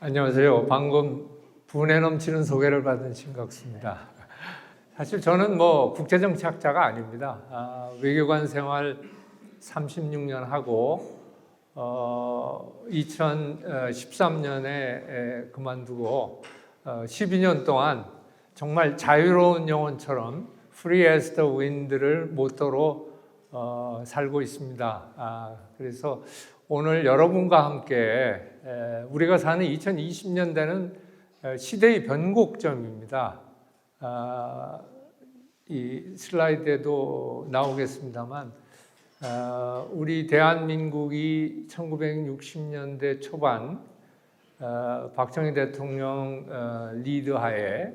안녕하세요. 방금 분에 넘치는 소개를 받은 신각수입니다. 사실 저는 국제정치학자가 아닙니다. 외교관 생활 36년 하고 2013년에 그만두고 12년 동안 정말 자유로운 영혼처럼 Free as the Wind를 모토로 살고 있습니다. 그래서 오늘 여러분과 함께 우리가 사는 2020년대는 시대의 변곡점입니다. 이 슬라이드에도 나오겠습리다만 우리 대한민국이 1960년대 초반 박정희 대통령 리드하에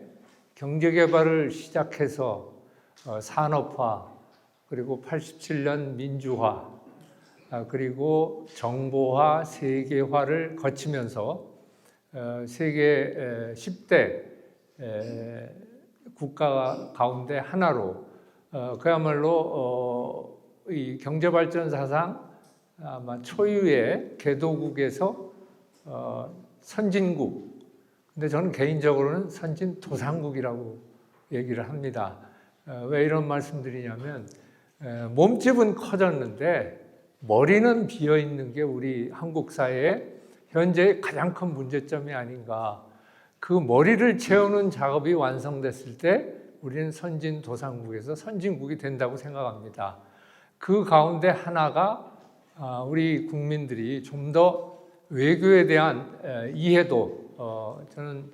경제개발을 시작해서 산업화, 그리고 87년 민주화, 그리고 정보화, 세계화를 거치면서 세계 10대 국가 가운데 하나로 그야말로 이 경제발전 사상 아마 초유의 개도국에서 선진국, 근데 저는 개인적으로는 선진도상국이라고 얘기를 합니다. 왜 이런 말씀드리냐면 몸집은 커졌는데 머리는 비어있는 게 우리 한국 사회의 현재의 가장 큰 문제점이 아닌가. 그 머리를 채우는 작업이 완성됐을 때 우리는 선진도상국에서 선진국이 된다고 생각합니다. 그 가운데 하나가 우리 국민들이 좀 더 외교에 대한 이해도, 저는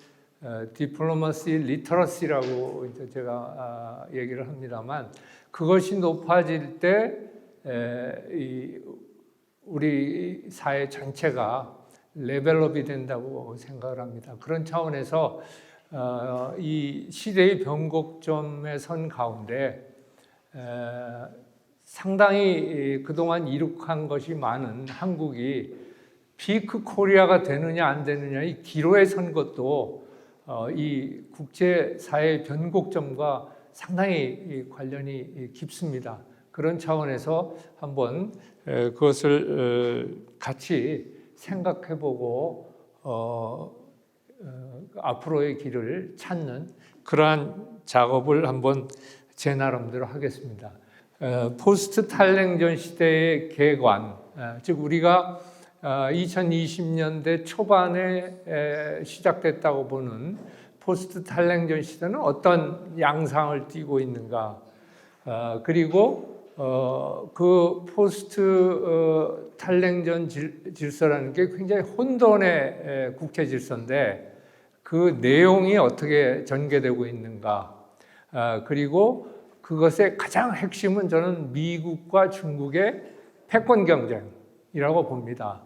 디플로마시 리터러시라고 제가 얘기를 합니다만, 그것이 높아질 때 우리 사회 전체가 레벨업이 된다고 생각을 합니다. 그런 차원에서 이 시대의 변곡점에 선 가운데 상당히 그동안 이룩한 것이 많은 한국이 피크 코리아가 되느냐 안 되느냐의 기로에 선 것도 이 국제사회의 변곡점과 상당히 관련이 깊습니다. 그런 차원에서 한번 그것을 같이 생각해보고 앞으로의 길을 찾는 그러한 작업을 한번 제 나름대로 하겠습니다. 포스트 탈냉전 시대의 개관, 즉 우리가 2020년대 초반에 시작됐다고 보는 포스트 탈냉전 시대는 어떤 양상을 띠고 있는가, 그리고 그 포스트 탈냉전 질서라는 게 굉장히 혼돈의 국제 질서인데 그 내용이 어떻게 전개되고 있는가, 그리고 그것의 가장 핵심은 저는 미국과 중국의 패권 경쟁이라고 봅니다.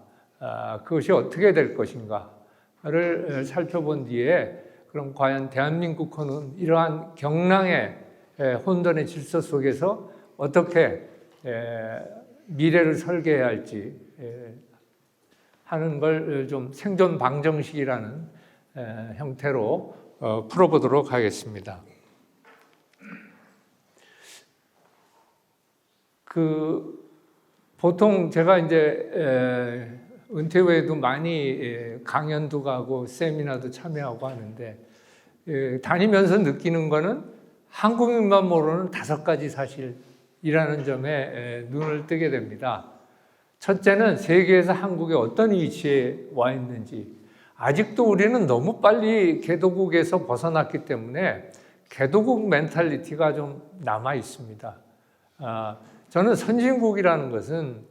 그것이 어떻게 될 것인가를 살펴본 뒤에 그럼 과연 대한민국은 이러한 경랑의 혼돈의 질서 속에서 어떻게 미래를 설계해야 할지 하는 걸 좀 생존 방정식이라는 형태로 풀어보도록 하겠습니다. 보통 제가 이제 은퇴 후에도 많이 강연도 가고 세미나도 참여하고 하는데 다니면서 느끼는 거는 한국인만 모르는 5가지 사실이라는 점에 눈을 뜨게 됩니다. 첫째는 세계에서 한국이 어떤 위치에 와 있는지, 아직도 우리는 너무 빨리 개도국에서 벗어났기 때문에 개도국 멘탈리티가 좀 남아 있습니다. 저는 선진국이라는 것은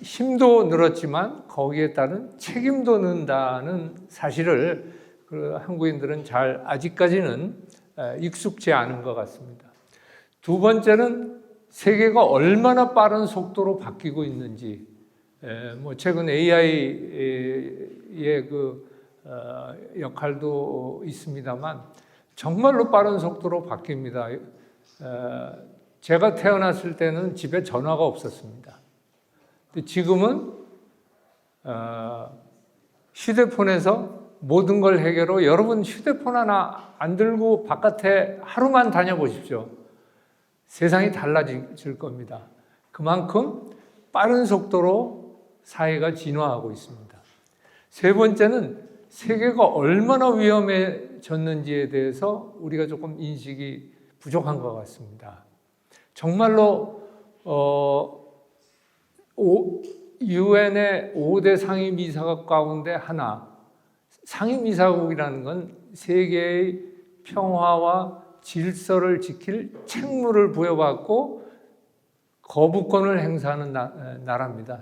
힘도 늘었지만 거기에 따른 책임도 는다는 사실을 한국인들은 아직까지는 익숙지 않은 것 같습니다. 두 번째는 세계가 얼마나 빠른 속도로 바뀌고 있는지, 최근 AI의 역할도 있습니다만 정말로 빠른 속도로 바뀝니다. 제가 태어났을 때는 집에 전화가 없었습니다. 지금은 휴대폰에서 모든 걸 해결하고, 여러분 휴대폰 하나 안 들고 바깥에 하루만 다녀보십시오. 세상이 달라질 겁니다. 그만큼 빠른 속도로 사회가 진화하고 있습니다. 세 번째는 세계가 얼마나 위험해졌는지에 대해서 우리가 조금 인식이 부족한 것 같습니다. 정말로 유엔의 5대 상임이사국 가운데 하나, 상임이사국이라는 건 세계의 평화와 질서를 지킬 책무를 부여받고 거부권을 행사하는 나라입니다.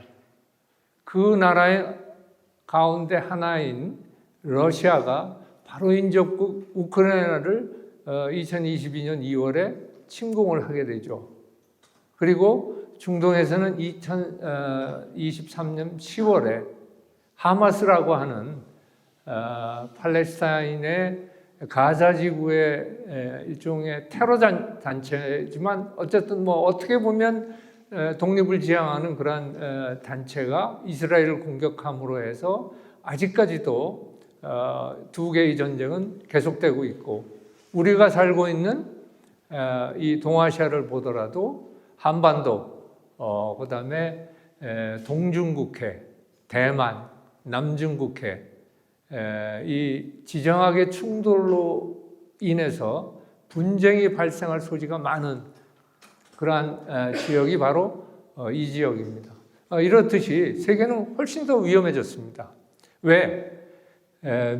그 나라의 가운데 하나인 러시아가 바로 인접국 우크라이나를 2022년 2월에 침공을 하게 되죠. 그리고 중동에서는 2023년 10월에 하마스라고 하는 팔레스타인의 가자 지구의 일종의 테러 단체지만 어쨌든 뭐 어떻게 보면 독립을 지향하는 그런 단체가 이스라엘을 공격함으로 해서 아직까지도 두 개의 전쟁은 계속되고 있고, 우리가 살고 있는 이 동아시아를 보더라도 한반도, 그다음에 동중국해, 대만, 남중국해, 이 지정학의 충돌로 인해서 분쟁이 발생할 소지가 많은 그러한 지역이 바로 이 지역입니다. 이렇듯이 세계는 훨씬 더 위험해졌습니다. 왜?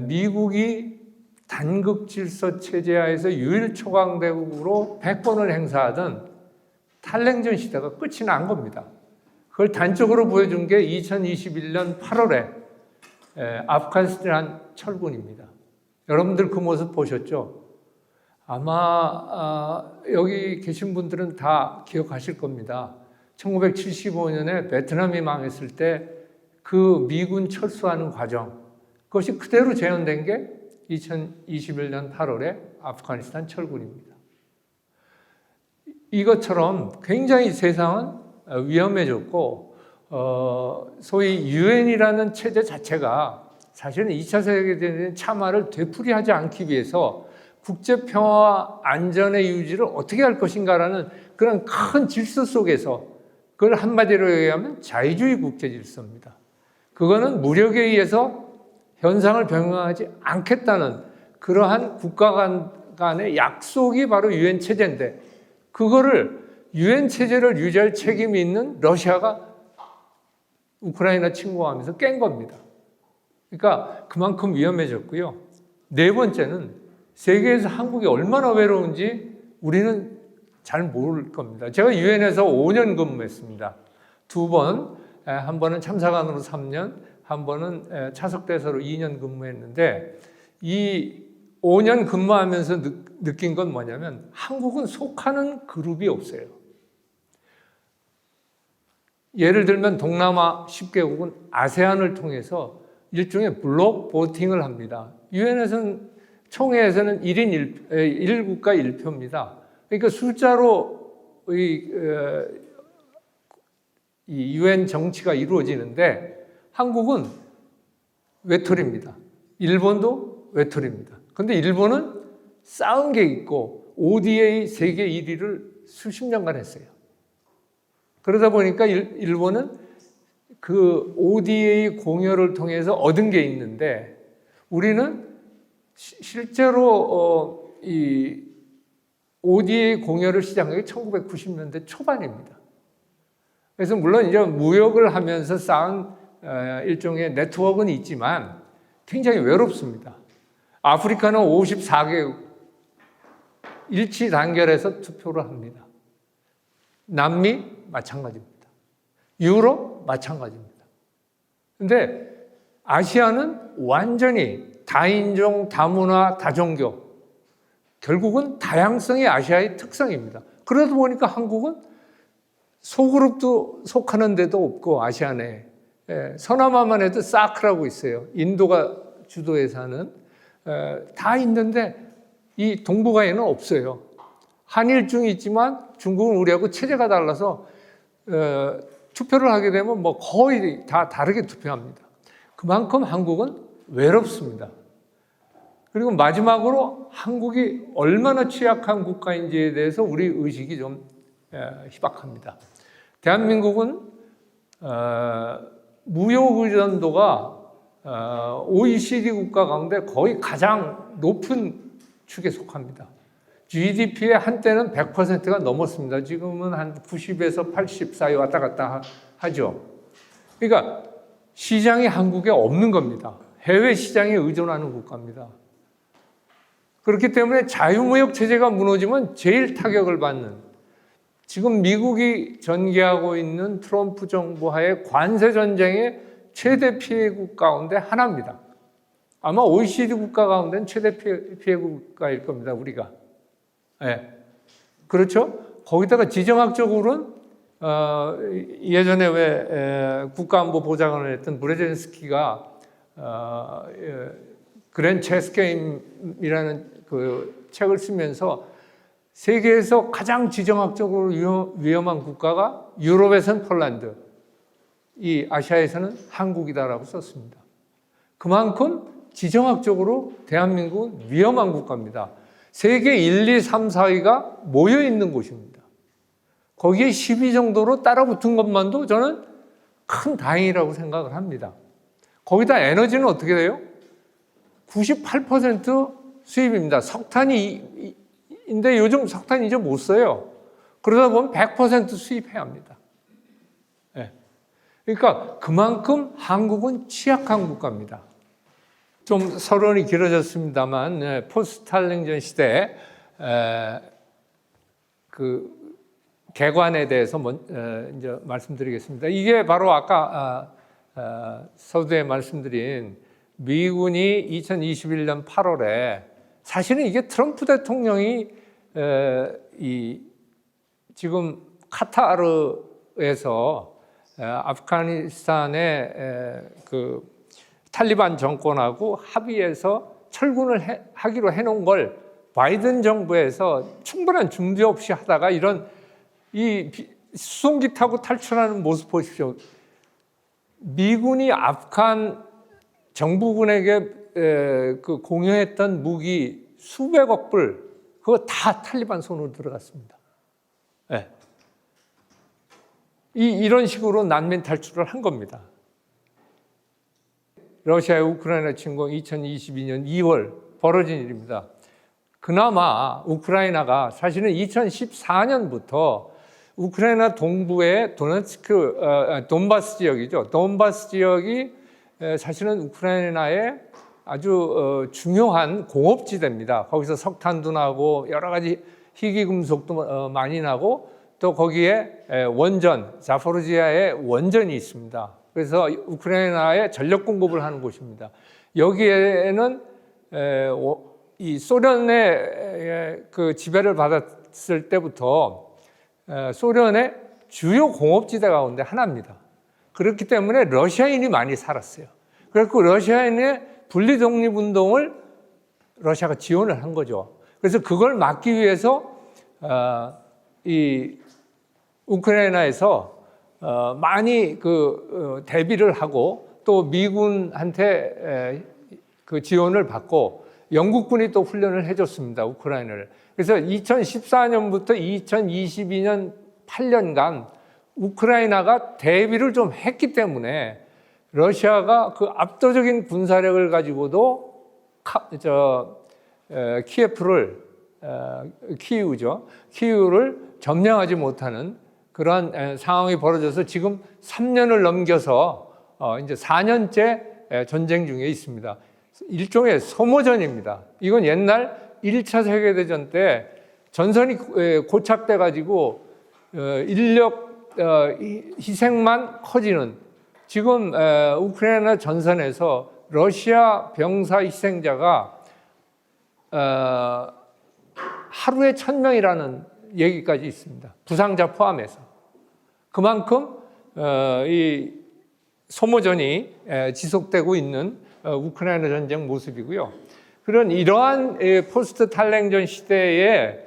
미국이 단극 질서 체제하에서 유일 초강대국으로 100번을 행사하던 탈냉전 시대가 끝이 난 겁니다. 그걸 단적으로 보여준 게 2021년 8월에 아프가니스탄 철군입니다. 여러분들 그 모습 보셨죠? 아마 여기 계신 분들은 다 기억하실 겁니다. 1975년에 베트남이 망했을 때 그 미군 철수하는 과정, 그것이 그대로 재현된 게 2021년 8월에 아프가니스탄 철군입니다. 이것처럼 굉장히 세상은 위험해졌고, 소위 유엔이라는 체제 자체가 사실은 2차 세계대전 참화를 되풀이하지 않기 위해서 국제평화와 안전의 유지를 어떻게 할 것인가라는 그런 큰 질서 속에서, 그걸 한마디로 얘기하면 자유주의 국제질서입니다. 그거는 무력에 의해서 현상을 변경하지 않겠다는 그러한 국가 간의 약속이 바로 유엔 체제인데, 그거를 유엔 체제를 유지할 책임이 있는 러시아가 우크라이나 침공하면서 깬 겁니다. 그러니까 그만큼 위험해졌고요. 네 번째는 세계에서 한국이 얼마나 외로운지 우리는 잘 모를 겁니다. 제가 유엔에서 5년 근무했습니다. 두 번, 한 번은 참사관으로 3년, 한 번은 차석대사로 2년 근무했는데, 이 5년 근무하면서 느낀 건 뭐냐면 한국은 속하는 그룹이 없어요. 예를 들면 동남아 10개국은 아세안을 통해서 일종의 블록 보팅을 합니다. 유엔에서는, 총회에서는 1인 1국가 1표입니다. 그러니까 숫자로 이 유엔 정치가 이루어지는데 한국은 외톨입니다. 일본도 외톨입니다. 그런데 일본은 쌓은 게 있고 ODA 세계 1위를 수십 년간 했어요. 그러다 보니까 일본은 그 ODA 공여를 통해서 얻은 게 있는데, 우리는 실제로 이 ODA 공여를 시작한 게 1990년대 초반입니다. 그래서 물론 이제 무역을 하면서 쌓은 일종의 네트워크는 있지만 굉장히 외롭습니다. 아프리카는 54개국 일치 단결해서 투표를 합니다. 남미 마찬가지입니다. 유럽 마찬가지입니다. 그런데 아시아는 완전히 다인종, 다문화, 다종교, 결국은 다양성이 아시아의 특성입니다. 그러다 보니까 한국은 소그룹도 속하는 데도 없고, 아시아내 서남아만 해도 사크라고 있어요. 인도가 주도에 사는 다 있는데 이 동북아에는 없어요. 한일중이 있지만 중국은 우리하고 체제가 달라서 투표를 하게 되면 뭐 거의 다 다르게 투표합니다. 그만큼 한국은 외롭습니다. 그리고 마지막으로 한국이 얼마나 취약한 국가인지에 대해서 우리 의식이 좀 희박합니다. 대한민국은 무역 의존도가 OECD 국가 가운데 거의 가장 높은 축에 속합니다. GDP의 한때는 100%가 넘었습니다. 지금은 한 90에서 80 사이 왔다 갔다 하죠. 그러니까 시장이 한국에 없는 겁니다. 해외 시장에 의존하는 국가입니다. 그렇기 때문에 자유무역 체제가 무너지면 제일 타격을 받는, 지금 미국이 전개하고 있는 트럼프 정부 하에 관세 전쟁의 최대 피해국 가운데 하나입니다. 아마 OECD 국가 가운데는 최대 피해국가일 겁니다, 우리가. 네. 그렇죠? 거기다가 지정학적으로는 예전에 왜 국가안보보좌관을 했던 브레젠스키가 그랜 체스 게임이라는 그 책을 쓰면서 세계에서 가장 지정학적으로 위험한 국가가 유럽에서는 폴란드, 이 아시아에서는 한국이다라고 썼습니다. 그만큼 지정학적으로 대한민국은 위험한 국가입니다. 세계 1, 2, 3, 4위가 모여 있는 곳입니다. 거기에 10위 정도로 따라붙은 것만도 저는 큰 다행이라고 생각을 합니다. 거기다 에너지는 어떻게 돼요? 98% 수입입니다. 석탄인데 요즘 석탄 이제 못 써요. 그러다 보면 100% 수입해야 합니다. 네. 그러니까 그만큼 한국은 취약한 국가입니다. 좀 서론이 길어졌습니다만 포스트-스탈린전 시대 그 개관에 대해서 이제 말씀드리겠습니다. 이게 바로 아까 서두에 말씀드린 미군이 2021년 8월에, 사실은 이게 트럼프 대통령이 지금 카타르에서 아프가니스탄의 그 탈리반 정권하고 합의해서 철군을 하기로 해놓은 걸 바이든 정부에서 충분한 준비 없이 하다가 이런 이 수송기 타고 탈출하는 모습 보십시오. 미군이 아프간 정부군에게 그 공유했던 무기 수백억 불, 그거 다 탈리반 손으로 들어갔습니다. 네. 이런 식으로 난민 탈출을 한 겁니다. 러시아의 우크라이나 침공 2022년 2월 벌어진 일입니다. 그나마 우크라이나가 사실은 2014년부터 우크라이나 동부의 돈바스 지역이죠. 돈바스 지역이 사실은 우크라이나의 아주 중요한 공업지대입니다. 거기서 석탄도 나고 여러 가지 희귀금속도 많이 나고 또 거기에 원전, 자포로지아의 원전이 있습니다. 그래서 우크라이나에 전력 공급을 하는 곳입니다. 여기에는 이 소련의 그 지배를 받았을 때부터 소련의 주요 공업지대 가운데 하나입니다. 그렇기 때문에 러시아인이 많이 살았어요. 그래서 러시아인의 분리독립운동을 러시아가 지원을 한 거죠. 그래서 그걸 막기 위해서 이 우크라이나에서 많이 대비를 하고 또 미군한테 그 지원을 받고 영국군이 또 훈련을 해줬습니다. 우크라이나를. 그래서 2014년부터 2022년 8년간 우크라이나가 대비를 좀 했기 때문에 러시아가 그 압도적인 군사력을 가지고도 키이우를 점령하지 못하는 그러한 상황이 벌어져서 지금 3년을 넘겨서 이제 4년째 전쟁 중에 있습니다. 일종의 소모전입니다. 이건 옛날 1차 세계대전 때 전선이 고착돼 가지고 인력 희생만 커지는, 지금 우크라이나 전선에서 러시아 병사 희생자가 하루에 1,000명이라는 얘기까지 있습니다. 부상자 포함해서. 그만큼 이 소모전이 지속되고 있는 우크라이나 전쟁 모습이고요. 이러한 포스트 탈냉전 시대의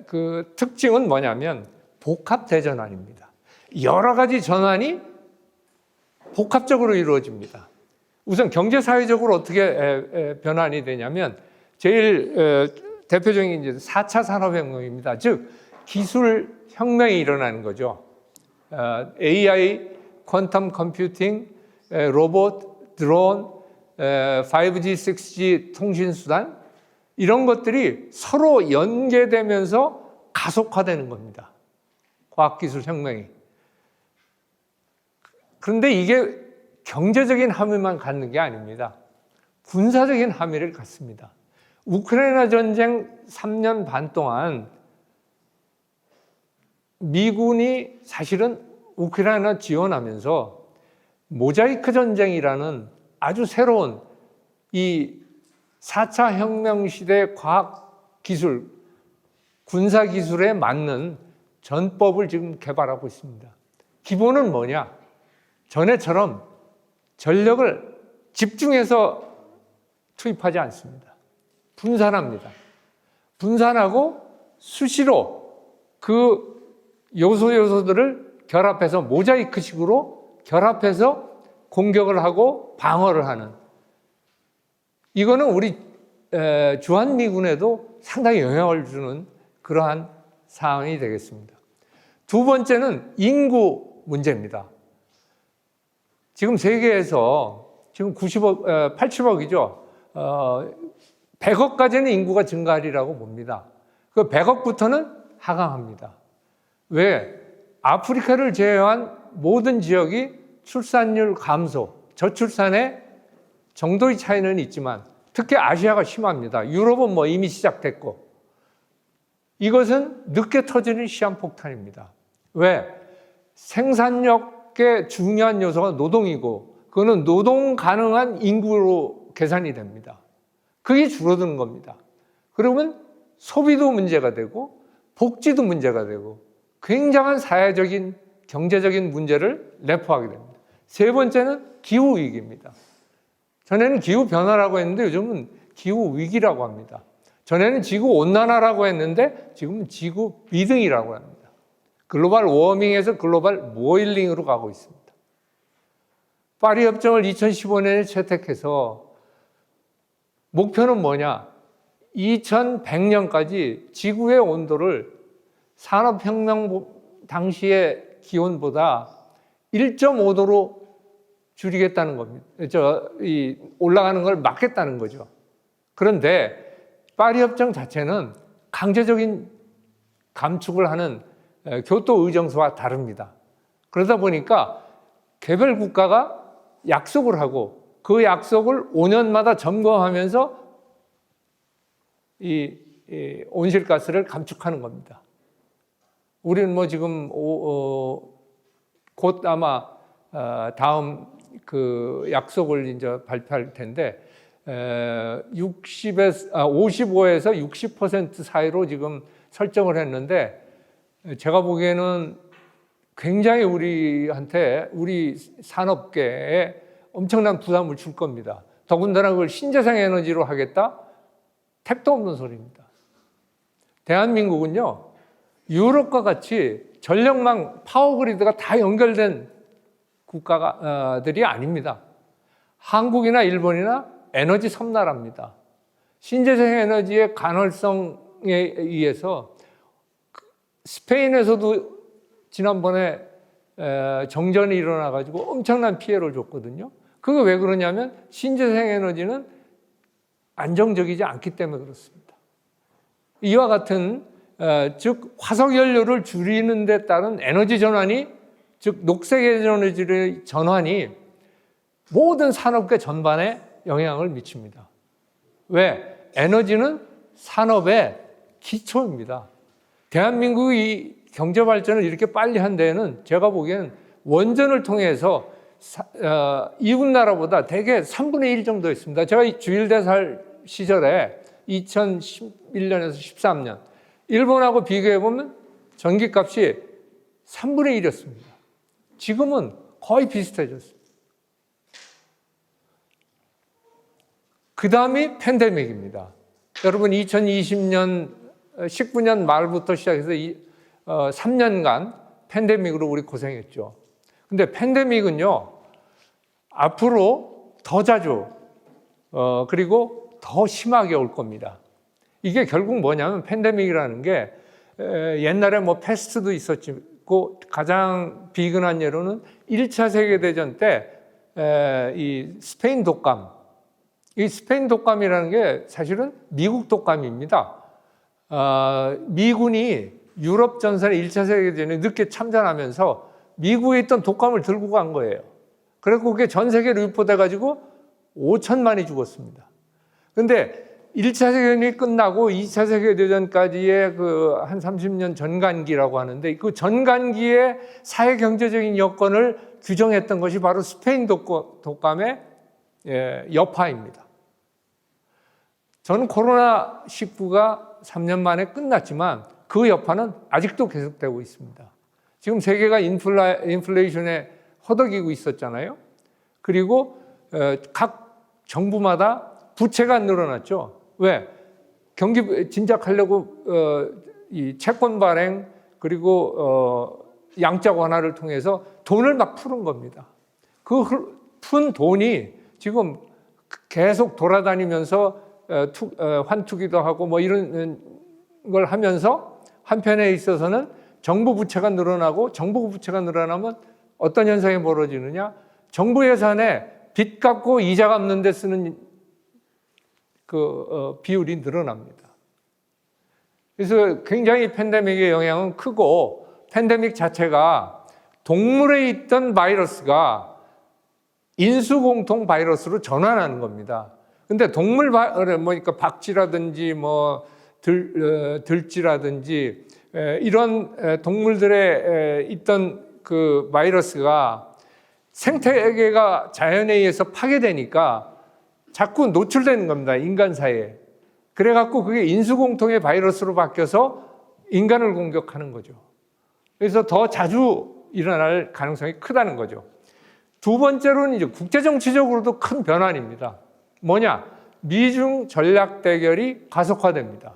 그 특징은 뭐냐면 복합 대전환입니다. 여러 가지 전환이 복합적으로 이루어집니다. 우선 경제 사회적으로 어떻게 변환이 되냐면 제일 대표적인 이제 4차 산업혁명입니다. 즉 기술 혁명이 일어나는 거죠. AI, 퀀텀 컴퓨팅, 로봇, 드론, 5G, 6G 통신수단 이런 것들이 서로 연계되면서 가속화되는 겁니다. 과학기술 혁명이. 그런데 이게 경제적인 함의만 갖는 게 아닙니다. 군사적인 함의를 갖습니다. 우크라이나 전쟁 3년 반 동안 미군이 사실은 우크라이나 지원하면서 모자이크 전쟁이라는 아주 새로운 이 4차 혁명 시대 과학기술, 군사기술에 맞는 전법을 지금 개발하고 있습니다. 기본은 뭐냐? 전에처럼 전력을 집중해서 투입하지 않습니다. 분산합니다. 분산하고 수시로 그 요소들을 결합해서 모자이크식으로 결합해서 공격을 하고 방어를 하는, 이거는 우리 주한미군에도 상당히 영향을 주는 그러한 사항이 되겠습니다. 두 번째는 인구 문제입니다. 지금 세계에서 지금 90억, 80억이죠. 100억까지는 인구가 증가하리라고 봅니다. 그 100억부터는 하강합니다. 왜? 아프리카를 제외한 모든 지역이 출산율 감소, 저출산의 정도의 차이는 있지만 특히 아시아가 심합니다. 유럽은 뭐 이미 시작됐고, 이것은 늦게 터지는 시한폭탄입니다. 왜? 생산력의 중요한 요소가 노동이고, 그거는 노동 가능한 인구로 계산이 됩니다. 그게 줄어드는 겁니다. 그러면 소비도 문제가 되고 복지도 문제가 되고 굉장한 사회적인 경제적인 문제를 내포하게 됩니다. 세 번째는 기후위기입니다. 전에는 기후변화라고 했는데 요즘은 기후위기라고 합니다. 전에는 지구온난화라고 했는데 지금은 지구비등이라고 합니다. 글로벌 워밍에서 글로벌 보일링으로 가고 있습니다. 파리협정을 2015년에 채택해서 목표는 뭐냐? 2100년까지 지구의 온도를 산업혁명 당시의 기온보다 1.5도로 줄이겠다는 겁니다. 올라가는 걸 막겠다는 거죠. 그런데 파리협정 자체는 강제적인 감축을 하는 교토 의정서와 다릅니다. 그러다 보니까 개별 국가가 약속을 하고 그 약속을 5년마다 점검하면서 이 온실가스를 감축하는 겁니다. 우리는 뭐 지금 곧 아마 다음 그 약속을 이제 발표할 텐데 55에서 60% 사이로 지금 설정을 했는데, 제가 보기에는 굉장히 우리 산업계에 엄청난 부담을 줄 겁니다. 더군다나 그걸 신재생 에너지로 하겠다? 택도 없는 소리입니다. 대한민국은요, 유럽과 같이 전력망, 파워그리드가 다 연결된 국가들이 아닙니다. 한국이나 일본이나 에너지 섬나라입니다. 신재생 에너지의 간헐성에 의해서 스페인에서도 지난번에 정전이 일어나가지고 엄청난 피해를 줬거든요. 그게 왜 그러냐면 신재생 에너지는 안정적이지 않기 때문에 그렇습니다. 이와 같은 즉 화석연료를 줄이는 데 따른 에너지 전환이, 즉 녹색 에너지의 전환이 모든 산업계 전반에 영향을 미칩니다. 왜? 에너지는 산업의 기초입니다. 대한민국이 이 경제 발전을 이렇게 빨리 한 데에는 제가 보기에는 원전을 통해서 이웃 나라보다 대개 3분의 1 정도 있습니다. 제가 주일대살 시절에 2011년에서 13년 일본하고 비교해보면 전기값이 3분의 1이었습니다. 지금은 거의 비슷해졌습니다. 그 다음이 팬데믹입니다. 여러분 2020년 19년 말부터 시작해서 3년간 팬데믹으로 우리 고생했죠. 근데 팬데믹은요, 앞으로 더 자주 그리고 더 심하게 올 겁니다. 이게 결국 뭐냐면 팬데믹이라는 게 옛날에 뭐 패스트도 있었고 가장 비근한 예로는 1차 세계대전 때 이 스페인 독감, 이 스페인 독감이라는 게 사실은 미국 독감입니다. 미군이 유럽 전선에 1차 세계대전에 늦게 참전하면서 미국에 있던 독감을 들고 간 거예요. 그래서 그게 전 세계로 유포돼가지고 5천만이 죽었습니다. 근데 1차 세계대전이 끝나고 2차 세계대전까지의 그 한 30년 전간기라고 하는데 그 전간기의 사회 경제적인 여건을 규정했던 것이 바로 스페인 독감의 여파입니다. 저는 코로나19가 3년 만에 끝났지만 그 여파는 아직도 계속되고 있습니다. 지금 세계가 인플레이션에 허덕이고 있었잖아요. 그리고 각 정부마다 부채가 늘어났죠. 왜? 경기 진작하려고 이 채권 발행 그리고 양자 완화를 통해서 돈을 막 푸는 겁니다. 그 푼 돈이 지금 계속 돌아다니면서 환투기도 하고 뭐 이런 걸 하면서 한편에 있어서는 정부 부채가 늘어나고 정부 부채가 늘어나면 어떤 현상이 벌어지느냐? 정부 예산에 빚 갚고 이자 갚는 데 쓰는 비율이 늘어납니다. 그래서 굉장히 팬데믹의 영향은 크고 팬데믹 자체가 동물에 있던 바이러스가 인수공통 바이러스로 전환하는 겁니다. 근데 동물 그러니까 박쥐라든지 뭐 들쥐라든지 이런 동물들에 있던 그 바이러스가 생태계가 자연에 의해서 파괴되니까 자꾸 노출되는 겁니다. 인간 사이에. 그래갖고 그게 인수공통의 바이러스로 바뀌어서 인간을 공격하는 거죠. 그래서 더 자주 일어날 가능성이 크다는 거죠. 두 번째로는 이제 국제정치적으로도 큰 변환입니다. 뭐냐? 미중 전략 대결이 가속화됩니다.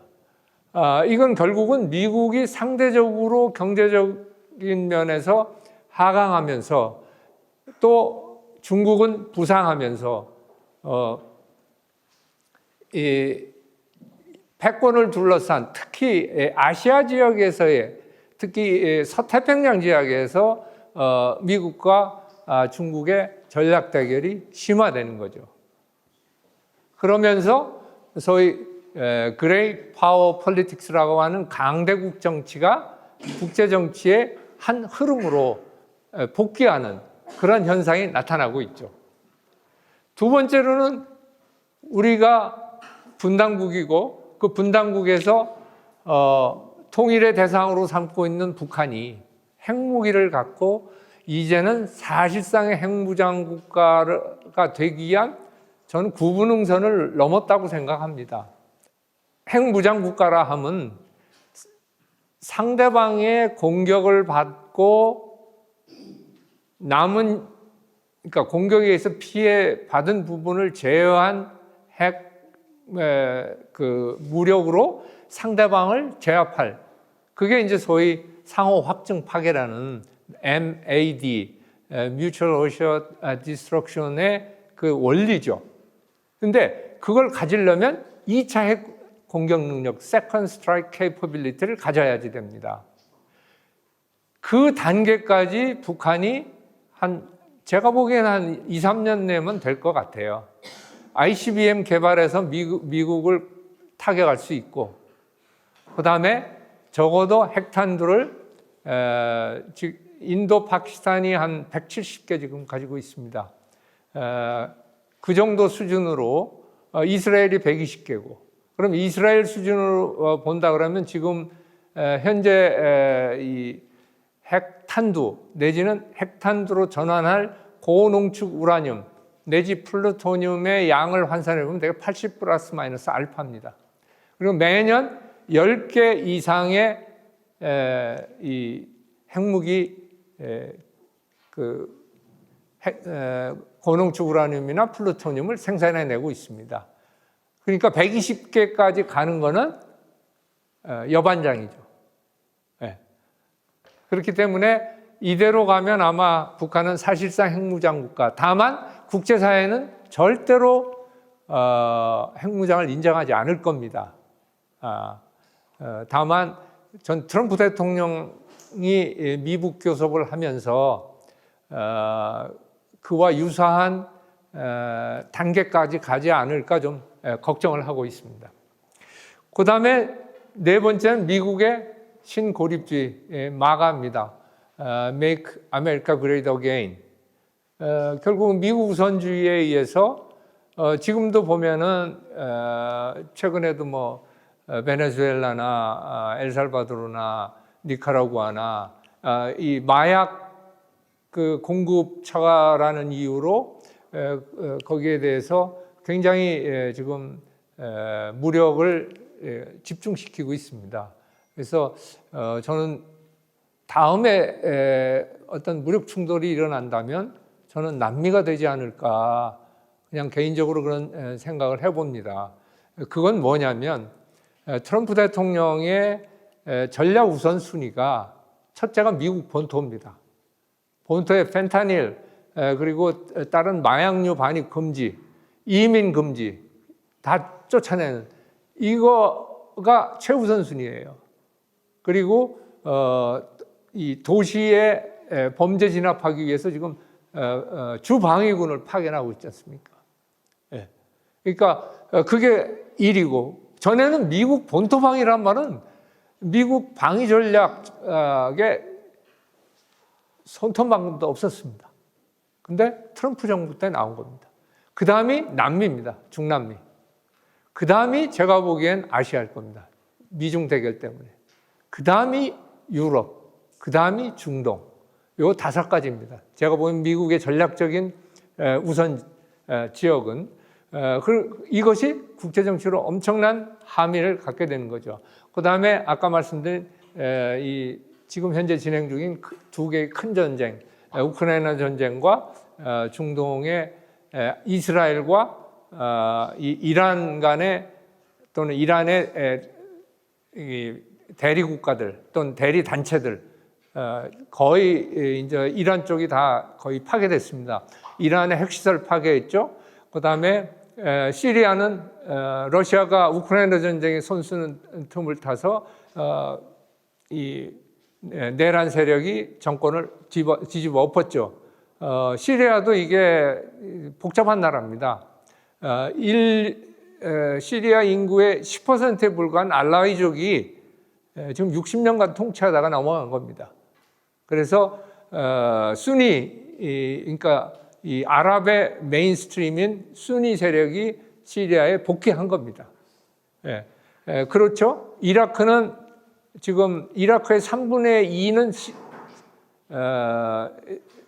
이건 결국은 미국이 상대적으로 경제적인 면에서 하강하면서 또 중국은 부상하면서 이 패권을 둘러싼 특히 아시아 지역에서의 특히 서태평양 지역에서 미국과 중국의 전략 대결이 심화되는 거죠. 그러면서 소위 그레이 파워 폴리틱스라고 하는 강대국 정치가 국제 정치의 한 흐름으로 복귀하는 그런 현상이 나타나고 있죠. 두 번째로는 우리가 분단국이고 그 분단국에서 통일의 대상으로 삼고 있는 북한이 핵무기를 갖고 이제는 사실상의 핵무장 국가가 되기 위한 저는 구분응선을 넘었다고 생각합니다. 핵무장 국가라 함은 상대방의 공격을 받고 남은 그러니까 공격에 의해서 피해 받은 부분을 제어한 무력으로 상대방을 제압할 그게 이제 소위 상호 확증 파괴라는 MAD, Mutual Assured Destruction의 그 원리죠. 근데 그걸 가지려면 2차 핵 공격 능력, Second Strike Capability를 가져야지 됩니다. 그 단계까지 북한이 제가 보기에는 한 2, 3년 내면 될 것 같아요. ICBM 개발해서 미국을 타격할 수 있고, 그 다음에 적어도 핵탄두를 인도, 파키스탄이 한 170개 지금 가지고 있습니다. 그 정도 수준으로 이스라엘이 120개고, 그럼 이스라엘 수준으로 본다 그러면 지금 현재 이 핵탄두 내지는 핵탄두로 전환할 고농축 우라늄 내지 플루토늄의 양을 환산해 보면 되게 80 플러스 마이너스 알파입니다. 그리고 매년 10개 이상의 이 핵무기 고농축 우라늄이나 플루토늄을 생산해내고 있습니다. 그러니까 120개까지 가는 거는 여반장이죠. 네. 그렇기 때문에 이대로 가면 아마 북한은 사실상 핵무장 국가. 다만 국제사회는 절대로 핵무장을 인정하지 않을 겁니다. 다만 전 트럼프 대통령이 미국 교섭을 하면서 그와 유사한 단계까지 가지 않을까 좀 걱정을 하고 있습니다. 그 다음에 네 번째는 미국의 신고립주의 마가입니다. Make America Great Again. 결국 미국 우선주의에 의해서 지금도 보면은 최근에도 뭐 베네수엘라나 엘살바도르나 니카라구아나 이 마약 그 공급 차가라는 이유로 거기에 대해서 굉장히 지금 무력을 집중시키고 있습니다. 그래서 저는 다음에 어떤 무력 충돌이 일어난다면 저는 남미가 되지 않을까 그냥 개인적으로 그런 생각을 해봅니다. 그건 뭐냐면 트럼프 대통령의 전략 우선순위가 첫째가 미국 본토입니다. 본토의 펜타닐 그리고 다른 마약류 반입 금지, 이민 금지 다 쫓아내는 이거가 최우선순위예요. 그리고 이 도시에 범죄 진압하기 위해서 지금 주방위군을 파견하고 있지 않습니까? 그러니까 그게 일이고 전에는 미국 본토방위란 말은 미국 방위 전략에 손톱만큼도 없었습니다. 근데 트럼프 정부 때 나온 겁니다. 그 다음이 남미입니다. 중남미. 그 다음이 제가 보기엔 아시아일 겁니다. 미중 대결 때문에. 그 다음이 유럽. 그 다음이 중동. 요 5가지입니다. 제가 보기엔 미국의 전략적인 우선 지역은 이것이 국제정치로 엄청난 함의를 갖게 되는 거죠. 그 다음에 아까 말씀드린 이 지금 현재 진행 중인 2개의 큰 전쟁, 우크라이나 전쟁과 중동의 이스라엘과 이 이란 간의 또는 이란의 대리국가들 또는 대리단체들 거의 이제 이란 쪽이 다 거의 파괴됐습니다. 이란의 핵시설 파괴했죠. 그 다음에 시리아는 러시아가 우크라이나 전쟁에 손쓰는 틈을 타서 이 내란 세력이 정권을 뒤집어 엎었죠. 시리아도 이게 복잡한 나라입니다. 시리아 인구의 10%에 불과한 알라위족이 지금 60년간 통치하다가 넘어간 겁니다. 그래서 그러니까 이 아랍의 메인스트림인 수니 세력이 시리아에 복귀한 겁니다. 그렇죠. 이라크는 지금 이라크의 3분의 2는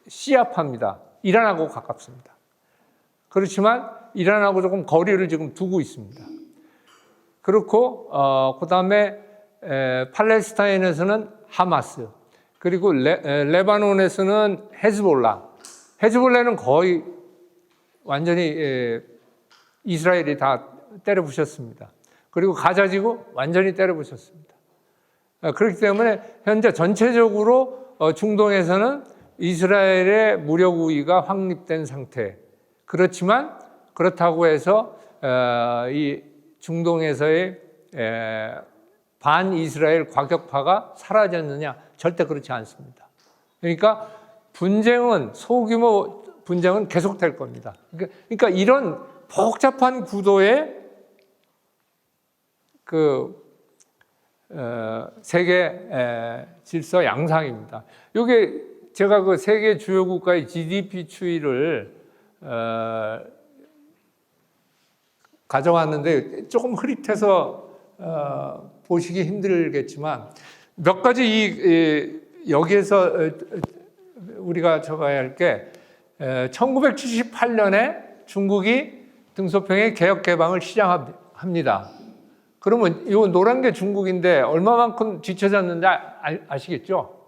시아파입니다. 이란하고 가깝습니다. 그렇지만 이란하고 조금 거리를 지금 두고 있습니다. 그렇고 그 다음에 팔레스타인에서는 하마스, 그리고 레바논에서는 헤즈볼라는 거의 완전히 이스라엘이 다 때려 부셨습니다. 그리고 가자지구 완전히 때려 부셨습니다. 그렇기 때문에 현재 전체적으로 중동에서는 이스라엘의 무력 우위가 확립된 상태. 그렇지만 그렇다고 해서 이 중동에서의 반 이스라엘 과격파가 사라졌느냐? 절대 그렇지 않습니다. 그러니까 분쟁은 소규모 분쟁은 계속될 겁니다. 그러니까 이런 복잡한 구도의 그 세계 질서 양상입니다. 이게 제가 그 세계 주요 국가의 GDP 추이를 가져왔는데 조금 흐릿해서 보시기 힘들겠지만 몇 가지 여기에서 우리가 적어야 할 게 1978년에 중국이 등소평의 개혁 개방을 시작합니다. 그러면 이 노란 게 중국인데 얼마만큼 뒤처졌는지 아시겠죠?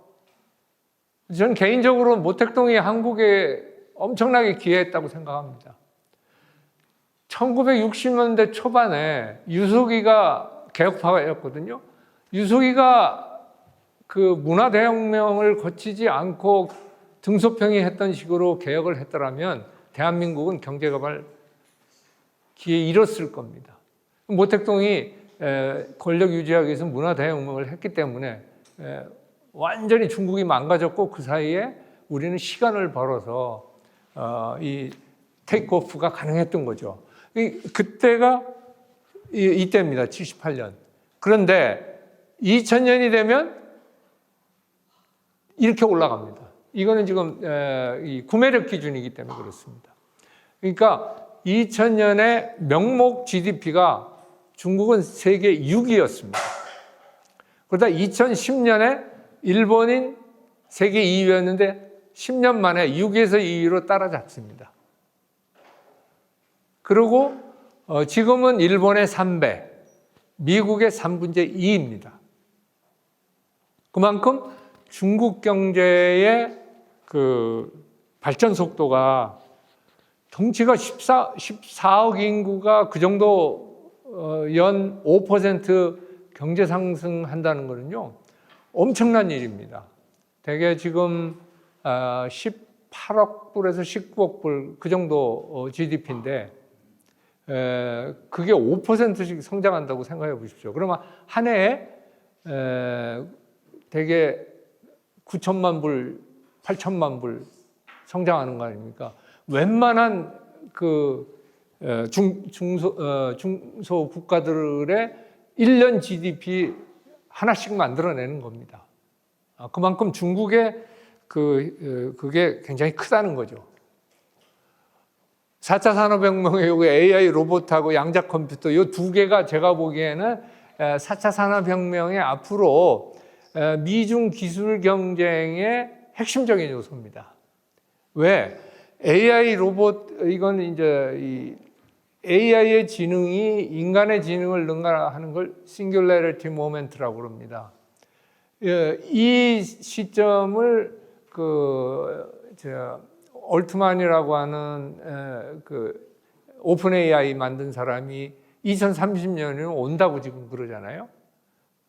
저는 개인적으로 모택동이 한국에 엄청나게 기여했다고 생각합니다. 1960년대 초반에 유소기가 개혁파였거든요. 유소기가 그 문화대혁명을 거치지 않고 등소평이 했던 식으로 개혁을 했더라면 대한민국은 경제개발 기회 잃었을 겁니다. 모택동이 권력 유지하기 위해서 문화대혁명을 했기 때문에 완전히 중국이 망가졌고 그 사이에 우리는 시간을 벌어서 이 테이크오프가 가능했던 거죠. 그때가 이때입니다. 78년. 그런데 2000년이 되면 이렇게 올라갑니다. 이거는 지금 이 구매력 기준이기 때문에 그렇습니다. 그러니까 2000년에 명목 GDP가 중국은 세계 6위였습니다. 그러다 2010년에 일본인 세계 2위였는데 10년 만에 6위에서 2위로 따라잡습니다. 그리고 지금은 일본의 3배, 미국의 3분의 2입니다. 그만큼 중국 경제의 그 발전 속도가 덩치가 14억 인구가 그 정도 연 5% 경제 상승한다는 거는요, 엄청난 일입니다. 대개 지금 18억 불에서 19억 불 그 정도 GDP인데 그게 5%씩 성장한다고 생각해 보십시오. 그러면 한 해에 대개 9천만 불, 8천만 불 성장하는 거 아닙니까? 웬만한 그 중소 국가들의 1년 GDP 하나씩 만들어내는 겁니다. 그만큼 중국의 그게 굉장히 크다는 거죠. 4차 산업혁명의 요게 AI 로봇하고 양자 컴퓨터 이 두 개가 제가 보기에는 4차 산업혁명의 앞으로 미중 기술 경쟁의 핵심적인 요소입니다. 왜? AI 로봇, 이건 이제 이 AI의 지능이 인간의 지능을 능가하는 걸 싱귤레리티 모멘트라고 그럽니다. 이 시점을 올트만이라고 하는 오픈 AI 만든 사람이 2030년에 온다고 지금 그러잖아요.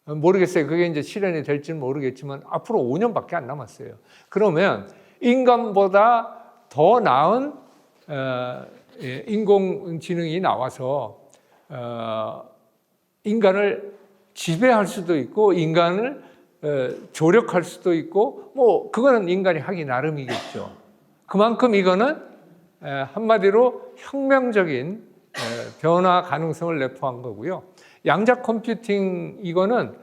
모르겠어요. 그게 이제 실현이 될지는 모르겠지만 앞으로 5년밖에 안 남았어요. 그러면 인간보다 더 나은 인공지능이 나와서 인간을 지배할 수도 있고 인간을 조력할 수도 있고 뭐 그거는 인간이 하기 나름이겠죠. 그만큼 이거는 한마디로 혁명적인 변화 가능성을 내포한 거고요. 양자 컴퓨팅 이거는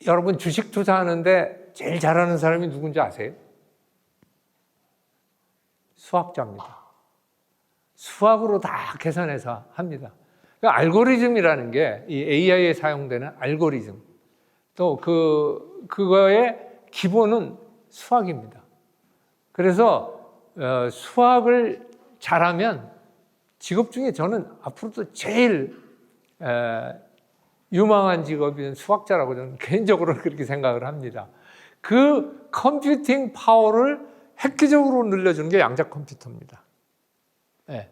여러분 주식 투자하는데 제일 잘하는 사람이 누군지 아세요? 수학자입니다. 수학으로 다 계산해서 합니다. 그러니까 알고리즘이라는 게 이 AI에 사용되는 알고리즘 또 그거의 기본은 수학입니다. 그래서 수학을 잘하면 직업 중에 저는 앞으로도 제일 유망한 직업인 수학자라고 저는 개인적으로 그렇게 생각을 합니다. 그 컴퓨팅 파워를 획기적으로 늘려주는 게 양자 컴퓨터입니다. 네.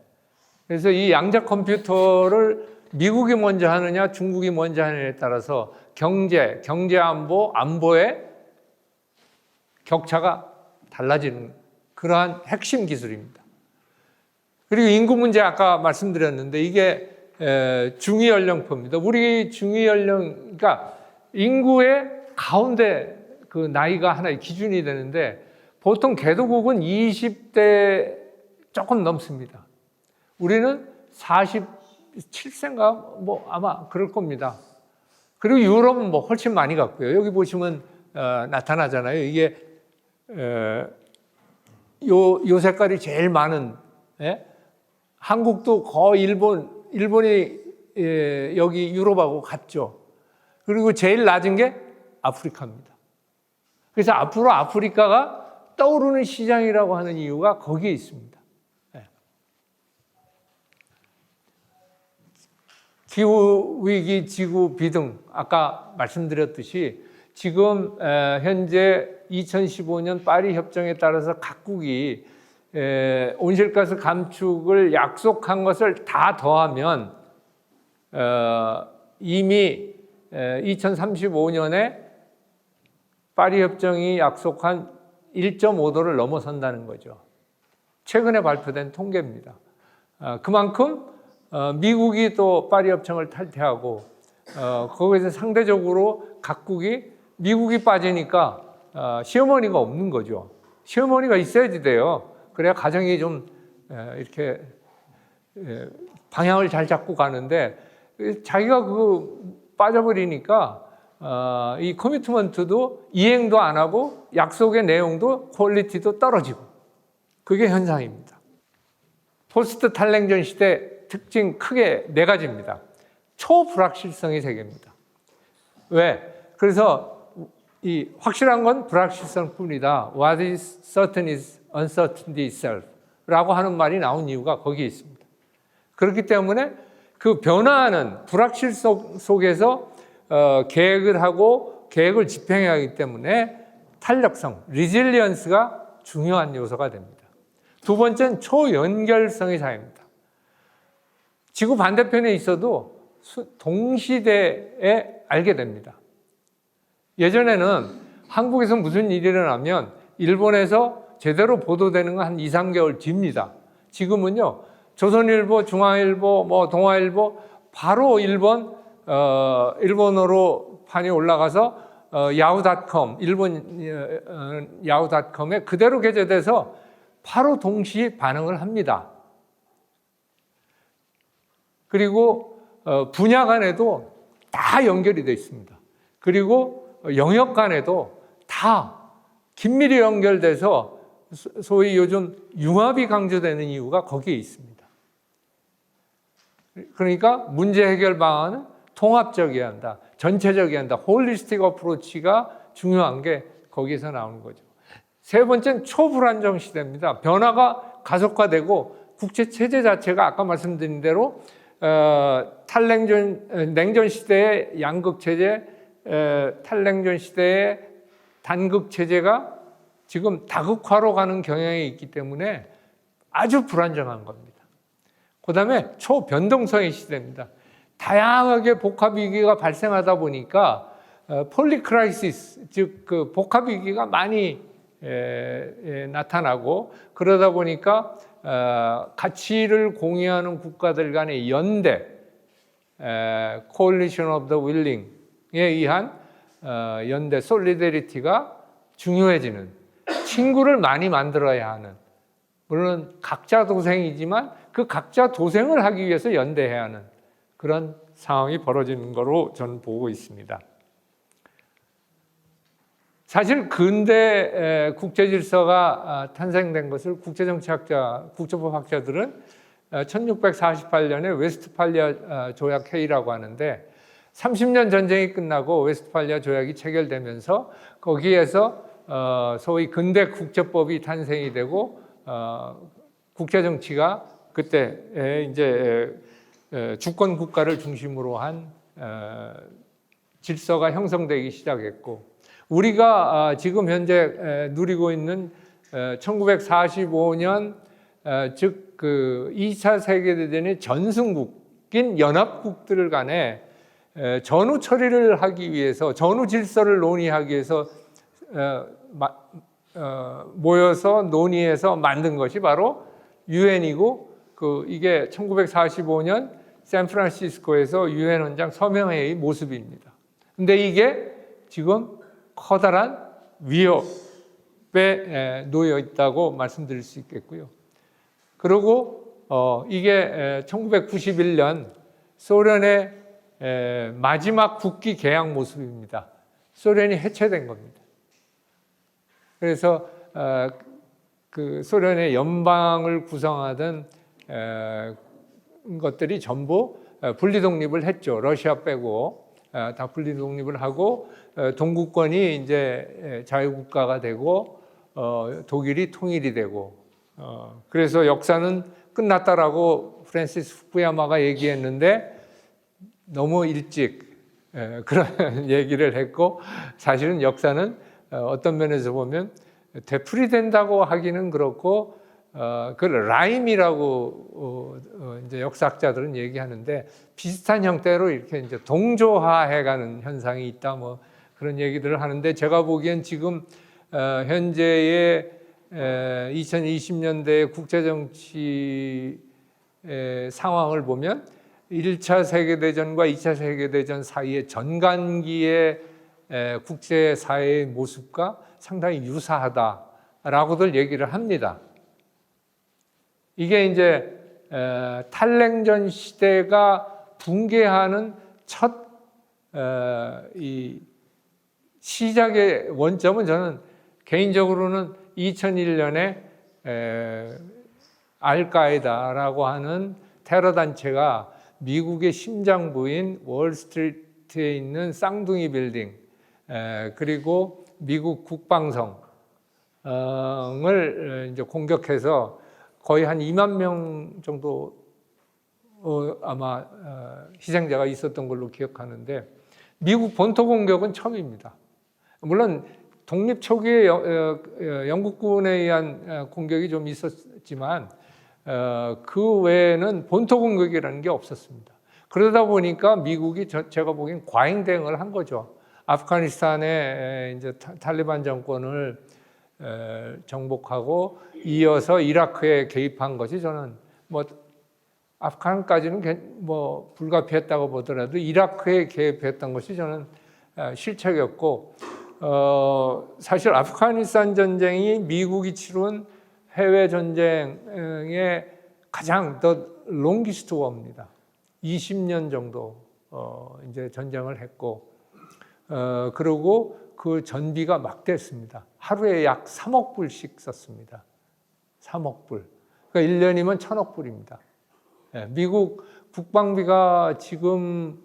그래서 이 양자 컴퓨터를 미국이 먼저 하느냐 중국이 먼저 하느냐에 따라서 경제 안보, 안보의 격차가 달라지는 그러한 핵심 기술입니다. 그리고 인구 문제 아까 말씀드렸는데 이게 중위 연령표입니다. 우리 중위 연령, 그러니까 인구의 가운데 그 나이가 하나의 기준이 되는데 보통 개도국은 20대 조금 넘습니다. 우리는 47세인가 뭐 아마 그럴 겁니다. 그리고 유럽은 뭐 훨씬 많이 갔고요. 여기 보시면 나타나잖아요. 이게 요 색깔이 제일 많은, 예? 한국도 거의 일본이 여기 유럽하고 같죠. 그리고 제일 낮은 게 아프리카입니다. 그래서 앞으로 아프리카가 떠오르는 시장이라고 하는 이유가 거기에 있습니다. 기후위기, 지구 비등 아까 말씀드렸듯이 지금 현재 2015년 파리 협정에 따라서 각국이 온실가스 감축을 약속한 것을 다 더하면 이미 2035년에 파리 협정이 약속한 1.5도를 넘어선다는 거죠. 최근에 발표된 통계입니다. 그만큼 미국이 또 파리 협정을 탈퇴하고 거기서 상대적으로 각국이 미국이 빠지니까 시어머니가 없는 거죠. 시어머니가 있어야지 돼요. 그래야 가정이 좀 이렇게 방향을 잘 잡고 가는데 자기가 빠져버리니까 이 커미트먼트도 이행도 안 하고 약속의 내용도 퀄리티도 떨어지고 그게 현상입니다. 포스트 탈냉전 시대 특징 크게 4가지입니다. 초불확실성이 세계입니다. 왜? 그래서 이 확실한 건 불확실성뿐이다. What is certain is uncertainty itself 라고 하는 말이 나온 이유가 거기에 있습니다. 그렇기 때문에 그 변화하는 불확실성 속에서 계획을 하고 계획을 집행해야 하기 때문에 탄력성, 리질리언스가 중요한 요소가 됩니다. 두 번째는 초연결성의 사회입니다. 지구 반대편에 있어도 동시대에 알게 됩니다. 예전에는 한국에서 무슨 일이 일어나면 일본에서 제대로 보도되는 건 한 2, 3개월 뒤입니다. 지금은요, 조선일보, 중앙일보, 동아일보 바로 일본어로 판이 올라가서 야후닷컴, 일본 야후닷컴에 그대로 게재돼서 바로 동시 반응을 합니다. 그리고 분야 간에도 다 연결이 되어 있습니다. 그리고 영역 간에도 다 긴밀히 연결돼서 소위 요즘 융합이 강조되는 이유가 거기에 있습니다. 그러니까 문제 해결 방안은 통합적이어야 한다. 전체적이어야 한다. 홀리스틱 어프로치가 중요한 게 거기에서 나오는 거죠. 세 번째는 초불안정 시대입니다. 변화가 가속화되고 국제 체제 자체가 아까 말씀드린 대로 냉전 시대의 양극 체제, 탈냉전 시대의 단극 체제가 지금 다극화로 가는 경향이 있기 때문에 아주 불안정한 겁니다. 그 다음에 초변동성의 시대입니다. 다양하게 복합위기가 발생하다 보니까 폴리크라이시스, 즉 그 복합위기가 많이 나타나고 그러다 보니까 가치를 공유하는 국가들 간의 연대, Coalition of the Willing에 의한 연대, 솔리데리티가 중요해지는, 친구를 많이 만들어야 하는, 물론 각자 도생이지만 그 각자 도생을 하기 위해서 연대해야 하는 그런 상황이 벌어지는 거로 저는 보고 있습니다. 사실 근대 국제 질서가 탄생된 것을 국제정치학자, 국제법학자들은 1648년에 웨스트팔리아 조약 회의라고 하는데 30년 전쟁이 끝나고 웨스트팔리아 조약이 체결되면서 거기에서 소위 근대 국제법이 탄생이 되고 국제정치가 그때 이제 주권 국가를 중심으로 한 질서가 형성되기 시작했고 우리가 지금 현재 누리고 있는 1945년 즉 그 2차 세계대전의 전승국인 연합국들 간에 전후 처리를 하기 위해서 전후 질서를 논의하기 위해서 모여서 논의해서 만든 것이 바로 유엔이고 이게 1945년 샌프란시스코에서 유엔 원장 서명회의 모습입니다. 근데 이게 지금 커다란 위협에 놓여 있다고 말씀드릴 수 있겠고요. 그리고 이게 1991년 소련의 마지막 국기 개항 모습입니다. 소련이 해체된 겁니다. 그래서 그 소련의 연방을 구성하던 것들이 전부 분리 독립을 했죠. 러시아 빼고 다 분리 독립을 하고 동구권이 이제 자유국가가 되고 독일이 통일이 되고 그래서 역사는 끝났다라고 프란시스 후쿠야마가 얘기했는데 너무 일찍 그런 얘기를 했고 사실은 역사는 어떤 면에서 보면 되풀이된다고 하기는 그렇고 그 라임이라고 이제 역사학자들은 얘기하는데 비슷한 형태로 이렇게 이제 동조화해가는 현상이 있다 뭐 그런 얘기들을 하는데 제가 보기엔 지금 현재의 2020년대 국제정치 상황을 보면 1차 세계대전과 2차 세계대전 사이의 전간기의 국제사회의 모습과 상당히 유사하다 라고들 얘기를 합니다. 이게 이제 탈냉전 시대가 붕괴하는 첫 이 시작의 원점은 저는 개인적으로는 2001년에 알카에다라고 하는 테러 단체가 미국의 심장부인 월스트리트에 있는 쌍둥이 빌딩 그리고 미국 국방성을 이제 공격해서 거의 한 2만 명 정도 아마 희생자가 있었던 걸로 기억하는데 미국 본토 공격은 처음입니다. 물론 독립 초기에 영국군에 의한 공격이 좀 있었지만 그 외에는 본토 공격이라는 게 없었습니다. 그러다 보니까 미국이 제가 보기엔 과잉 대응을 한 거죠. 아프가니스탄의 이제 탈리반 정권을 정복하고 이어서 이라크에 개입한 것이 저는 뭐 아프간까지는 뭐 불가피했다고 보더라도 이라크에 개입했던 것이 저는 실책이었고 사실 아프가니스탄 전쟁이 미국이 치룬 해외 전쟁의 가장 더 롱기스트 워입니다. 20년 정도 이제 전쟁을 했고 그리고 그 전비가 막대했습니다. 하루에 약 3억 불씩 썼습니다. 3억 불. 그러니까 1년이면 1,000억 불입니다. 미국 국방비가 지금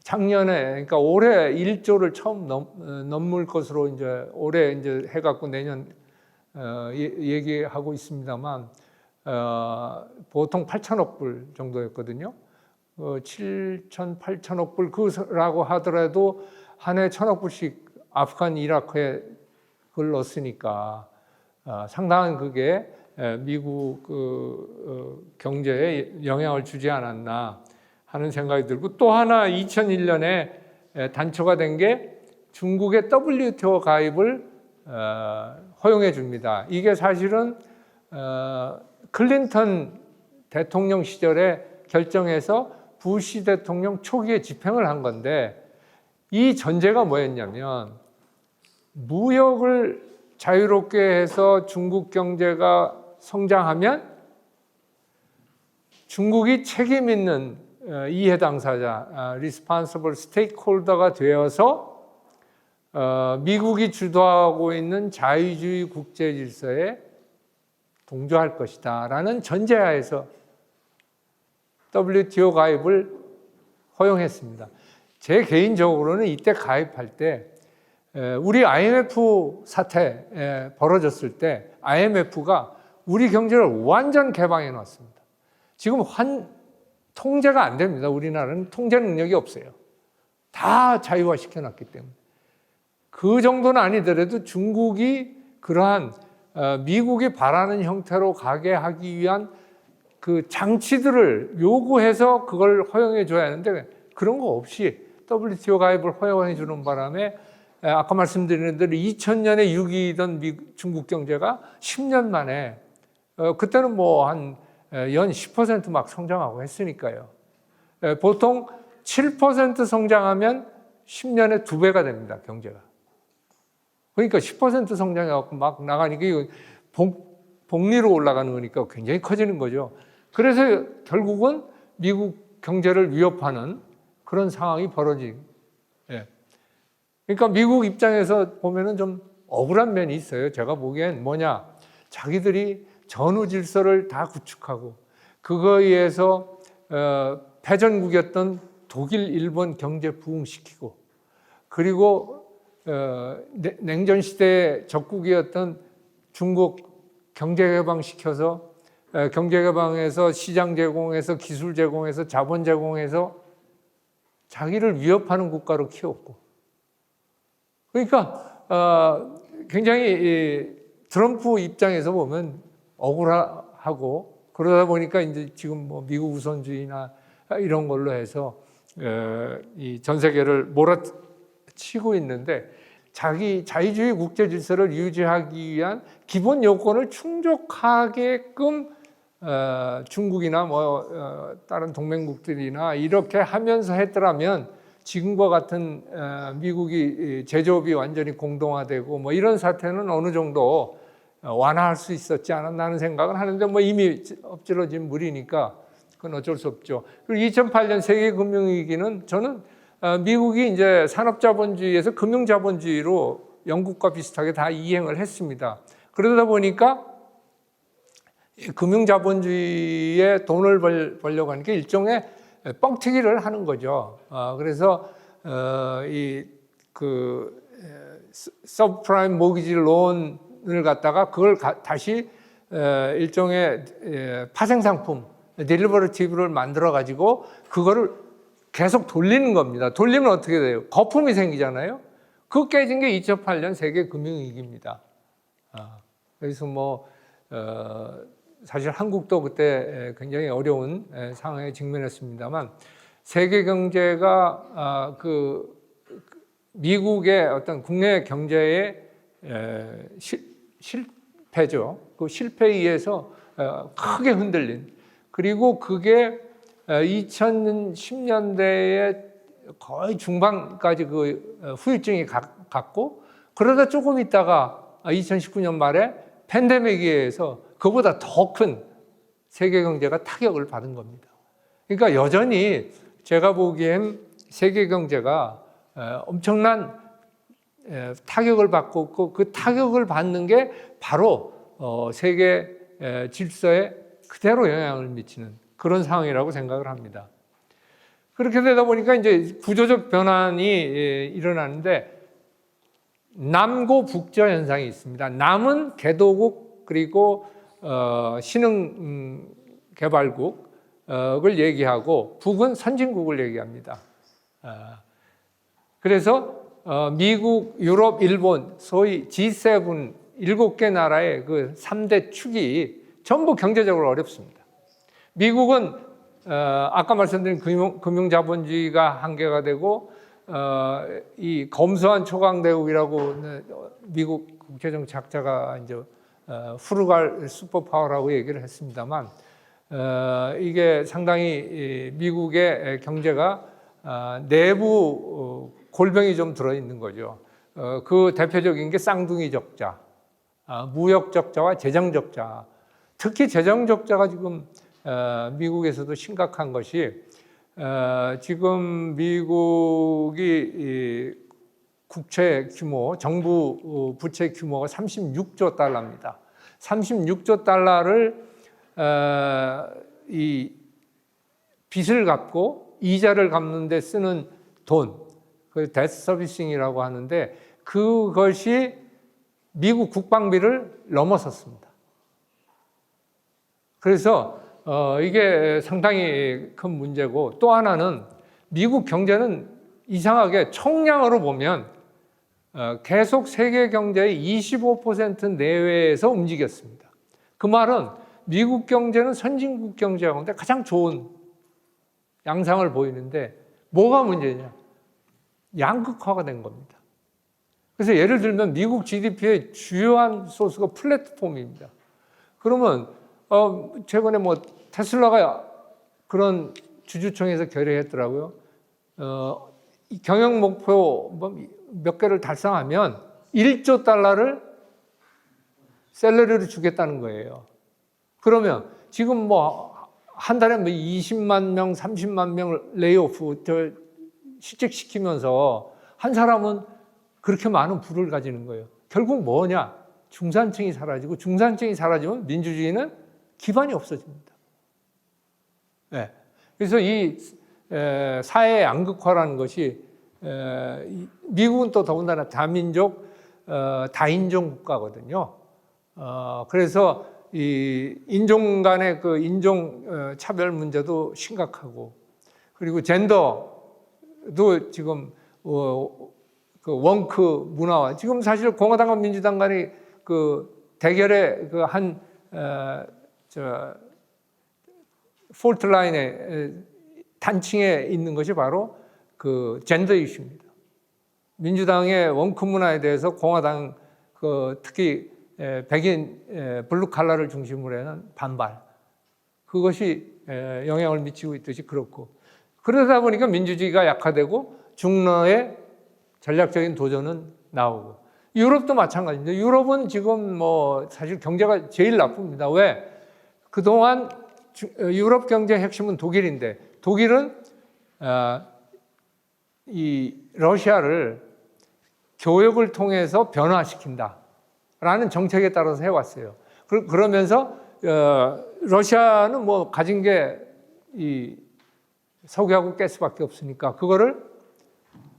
작년에, 그러니까 올해 1조를 처음 넘을 것으로 이제 올해 이제 해갖고 내년 얘기하고 있습니다만 보통 8천억 불 정도였거든요. 7천, 8천억 불 그라고 하더라도 한 해 1,000억 불씩 아프간, 이라크에 그걸 넣었으니까 상당한 그게 미국 경제에 영향을 주지 않았나 하는 생각이 들고 또 하나 2001년에 단초가 된 게 중국의 WTO 가입을 허용해 줍니다. 이게 사실은 클린턴 대통령 시절에 결정해서 부시 대통령 초기에 집행을 한 건데 이 전제가 뭐였냐면 무역을 자유롭게 해서 중국 경제가 성장하면 중국이 책임 있는 이해 당사자, responsible stakeholder가 되어서 미국이 주도하고 있는 자유주의 국제 질서에 동조할 것이다라는 전제하에서 WTO 가입을 허용했습니다. 제 개인적으로는 이때 가입할 때 우리 IMF 사태 벌어졌을 때 IMF가 우리 경제를 완전 개방해 놨습니다. 지금 통제가 안 됩니다. 우리나라는 통제 능력이 없어요. 다 자유화 시켜놨기 때문에. 그 정도는 아니더라도 중국이 그러한 미국이 바라는 형태로 가게 하기 위한 그 장치들을 요구해서 그걸 허용해 줘야 하는데 그런 거 없이 WTO 가입을 허용해 주는 바람에 아까 말씀드린 대로 2000년에 6위던 중국 경제가 10년 만에 그때는 뭐 한 연 10% 막 성장하고 했으니까요. 보통 7% 성장하면 10년에 2배가 됩니다, 경제가. 그러니까 10% 성장해갖고 막 나가니까 복리로 올라가는 거니까 굉장히 커지는 거죠. 그래서 결국은 미국 경제를 위협하는 그런 상황이 벌어진. 그러니까 미국 입장에서 보면은 좀 억울한 면이 있어요. 제가 보기엔 뭐냐. 자기들이 전후 질서를 다 구축하고 그거에 의해서 패전국이었던 독일, 일본 경제 부흥시키고 그리고 냉전 시대의 적국이었던 중국 경제 개방시켜서 경제 개방해서 시장 제공해서 기술 제공해서 자본 제공해서 자기를 위협하는 국가로 키웠고 그러니까 굉장히 트럼프 입장에서 보면 억울하고 그러다 보니까 이제 지금 뭐 미국 우선주의나 이런 걸로 해서 이 전 세계를 몰아치고 있는데 자기 자유주의 국제 질서를 유지하기 위한 기본 요건을 충족하게끔 중국이나 뭐 다른 동맹국들이나 이렇게 하면서 했더라면 지금과 같은 미국이 제조업이 완전히 공동화되고 뭐 이런 사태는 어느 정도 완화할 수 있었지 않았나 하는 생각은 하는데 뭐 이미 엎질러진 물이니까 그건 어쩔 수 없죠. 그리고 2008년 세계 금융위기는 저는 미국이 이제 산업자본주의에서 금융자본주의로 영국과 비슷하게 다 이행을 했습니다. 그러다 보니까 금융자본주의에 돈을 벌려고 하는 게 일종의 뻥튀기를 하는 거죠. 그래서 서브프라임 모기지 론을 갖다가 그걸 다시 일종의 파생상품, 데리버티브를 만들어 가지고 그거를 계속 돌리는 겁니다. 돌리면 어떻게 돼요? 거품이 생기잖아요. 그 깨진 게 2008년 세계 금융위기입니다. 그래서 사실 한국도 그때 굉장히 어려운 상황에 직면했습니다만 세계 경제가 미국의 어떤 국내 경제의 실패죠. 그 실패에 의해서 크게 흔들린, 그리고 그게 2010년대에 거의 중반까지 그 후유증이 갔고, 그러다 조금 있다가 2019년 말에 팬데믹에 의해서 그보다 더 큰 세계 경제가 타격을 받은 겁니다. 그러니까 여전히 제가 보기엔 세계 경제가 엄청난 타격을 받고 있고, 그 타격을 받는 게 바로 세계 질서에 그대로 영향을 미치는 그런 상황이라고 생각을 합니다. 그렇게 되다 보니까 이제 구조적 변환이 일어나는데 남고 북저 현상이 있습니다. 남은 개도국 그리고 신흥개발국을 얘기하고 북은 선진국을 얘기합니다. 그래서 미국, 유럽, 일본, 소위 G7 7개 나라의 그 3대 축이 전부 경제적으로 어렵습니다. 미국은 아까 말씀드린 금융자본주의가 한계가 되고 이 검소한 초강대국이라고 미국 국제정치학자가 이제 후르갈 슈퍼파워라고 얘기를 했습니다만 이게 상당히 미국의 경제가 내부 골병이 좀 들어있는 거죠. 그 대표적인 게 쌍둥이 적자, 무역 적자와 재정 적자. 특히 재정 적자가 지금 미국에서도 심각한 것이 지금 미국이 국채 규모, 정부 부채 규모가 36조 달러입니다. 36조 달러를 이 빚을 갚고 이자를 갚는 데 쓰는 돈, 그 데트 서비싱이라고 하는데 그것이 미국 국방비를 넘어섰습니다. 그래서 이게 상당히 큰 문제고, 또 하나는 미국 경제는 이상하게 총량으로 보면 계속 세계 경제의 25% 내외에서 움직였습니다. 그 말은 미국 경제는 선진국 경제 가운데 가장 좋은 양상을 보이는데 뭐가 문제냐? 양극화가 된 겁니다. 그래서 예를 들면 미국 GDP의 주요한 소스가 플랫폼입니다. 그러면 최근에 테슬라가 그런 주주총회에서 결의했더라고요. 경영 목표 몇 개를 달성하면 1조 달러를 샐러리로 주겠다는 거예요. 그러면 지금 한 달에 20만 명, 30만 명을 레이오프 실직시키면서 한 사람은 그렇게 많은 부를 가지는 거예요. 결국 뭐냐? 중산층이 사라지고, 중산층이 사라지면 민주주의는 기반이 없어집니다. 네. 그래서 이 사회 양극화라는 것이 미국은 또 더군다나 다민족, 다인종 국가거든요. 그래서 이 인종 간의 그 인종 차별 문제도 심각하고, 그리고 젠더도 지금 그 원크 문화와 지금 사실 공화당과 민주당 간의 그 대결의 그 폴트 라인에 단층에 있는 것이 바로 그 젠더 이슈입니다. 민주당의 원크 문화에 대해서 공화당 특히 백인 블루 칼라를 중심으로 하는 반발, 그것이 영향을 미치고 있듯이 그렇고, 그러다 보니까 민주주의가 약화되고 중러의 전략적인 도전은 나오고, 유럽도 마찬가지입니다. 유럽은 지금 뭐 사실 경제가 제일 나쁩니다. 왜? 그동안 유럽 경제의 핵심은 독일인데 독일은 이 러시아를 교역을 통해서 변화시킨다라는 정책에 따라서 해왔어요. 그러면서 러시아는 뭐 가진 게 이 석유하고 가스밖에 없으니까 그거를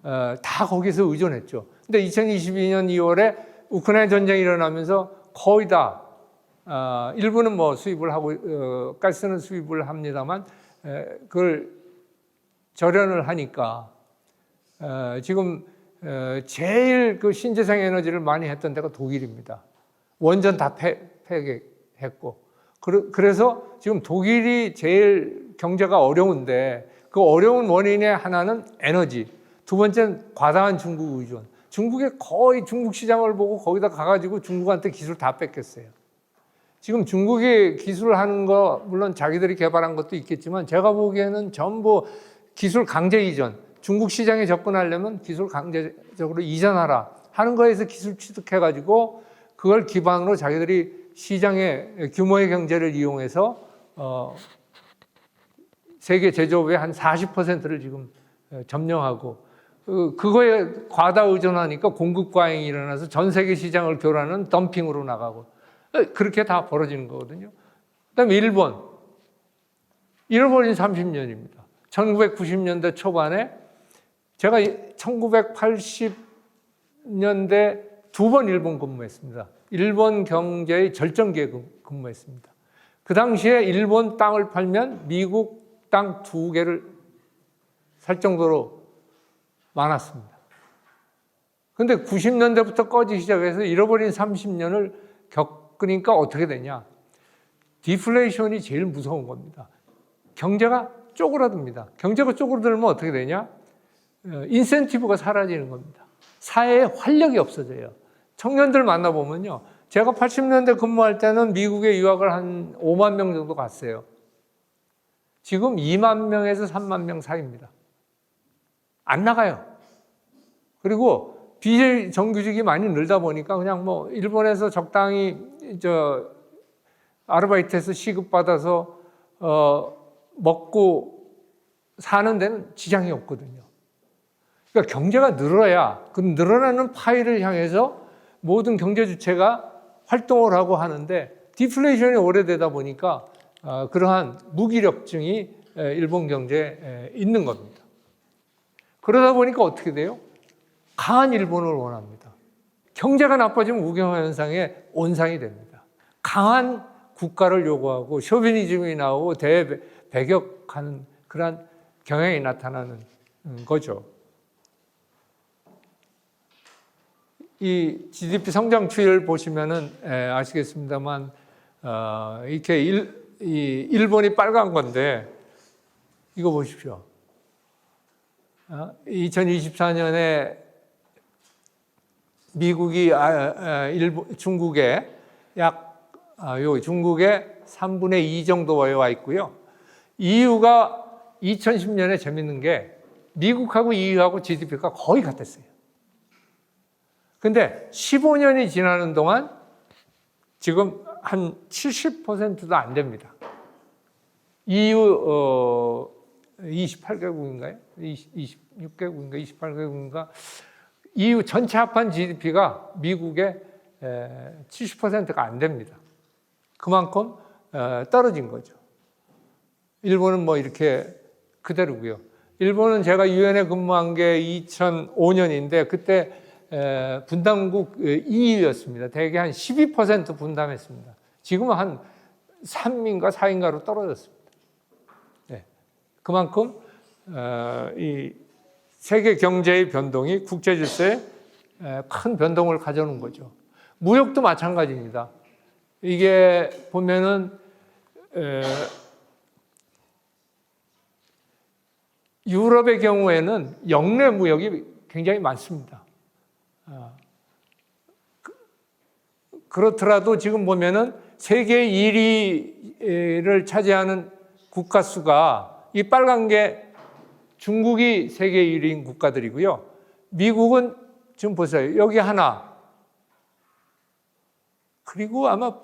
다 거기서 의존했죠. 근데 2022년 2월에 우크라이나 전쟁이 일어나면서 거의 다 일부는 뭐 수입을 하고 가스는 수입을 합니다만 그걸 절연을 하니까 지금 제일 그 신재생 에너지를 많이 했던 데가 독일입니다. 원전 다 폐기했고 그래서 지금 독일이 제일 경제가 어려운데 그 어려운 원인의 하나는 에너지, 두 번째는 과다한 중국 의존. 중국에 거의 중국 시장을 보고 거기다 가가지고 중국한테 기술 다 뺏겼어요. 지금 중국이 기술을 하는 거 물론 자기들이 개발한 것도 있겠지만 제가 보기에는 전부 기술 강제 이전, 중국 시장에 접근하려면 기술 강제적으로 이전하라 하는 거에서 기술 취득해가지고 그걸 기반으로 자기들이 시장의 규모의 경제를 이용해서 세계 제조업의 한 40%를 지금 점령하고 그거에 과다 의존하니까 공급 과잉이 일어나서 전 세계 시장을 교란하는 덤핑으로 나가고 그렇게 다 벌어지는 거거든요. 그다음에 일본. 잃어버린 30년입니다. 1990년대 초반에 제가 1980년대 두 번 일본 근무했습니다. 일본 경제의 절정기에 근무했습니다. 그 당시에 일본 땅을 팔면 미국 땅 2개를 살 정도로 많았습니다. 그런데 90년대부터 꺼지기 시작해서 잃어버린 30년을 겪으니까 어떻게 되냐. 디플레이션이 제일 무서운 겁니다. 경제가 쪼그라듭니다. 경제가 쪼그라들면 어떻게 되냐. 인센티브가 사라지는 겁니다. 사회에 활력이 없어져요. 청년들 만나보면요. 제가 80년대 근무할 때는 미국에 유학을 한 5만 명 정도 갔어요. 지금 2만 명에서 3만 명 사이입니다. 안 나가요. 그리고 비정규직이 많이 늘다 보니까 그냥 뭐 일본에서 적당히 아르바이트해서 시급받아서 먹고 사는 데는 지장이 없거든요. 그러니까 경제가 늘어야 그 늘어나는 파이를 향해서 모든 경제 주체가 활동을 하고 하는데 디플레이션이 오래되다 보니까 그러한 무기력증이 일본 경제에 있는 겁니다. 그러다 보니까 어떻게 돼요? 강한 일본을 원합니다. 경제가 나빠지면 우경화 현상의 온상이 됩니다. 강한 국가를 요구하고 쇼비니즘이 나오고 대배격하는 그런 경향이 나타나는 거죠. 이 GDP 성장추이를 보시면은 아시겠습니다만 이렇게 일본이 빨간 건데 이거 보십시오. 2024년에 미국이 중국에 중국의 3분의 2 정도에 와 있고요. EU가 2010년에 재밌는 게 미국하고 EU하고 GDP가 거의 같았어요. 근데 15년이 지나는 동안 지금 한 70%도 안 됩니다. EU 28개국인가요? 26개국인가 28개국인가? EU 전체 합한 GDP가 미국의 70%가 안 됩니다. 그만큼 떨어진 거죠. 일본은 뭐 이렇게 그대로고요. 일본은 제가 유엔에 근무한 게 2005년인데 그때 분담국 2위였습니다. 대개 한 12% 분담했습니다. 지금은 한 3인가 4인가로 떨어졌습니다. 네. 그만큼 이 세계 경제의 변동이 국제 질서에 큰 변동을 가져오는 거죠. 무역도 마찬가지입니다. 이게 보면은 유럽의 경우에는 역내 무역이 굉장히 많습니다. 그렇더라도 지금 보면은 세계 1위를 차지하는 국가 수가 이 빨간 게 중국이 세계 1위인 국가들이고요. 미국은 지금 보세요. 여기 하나, 그리고 아마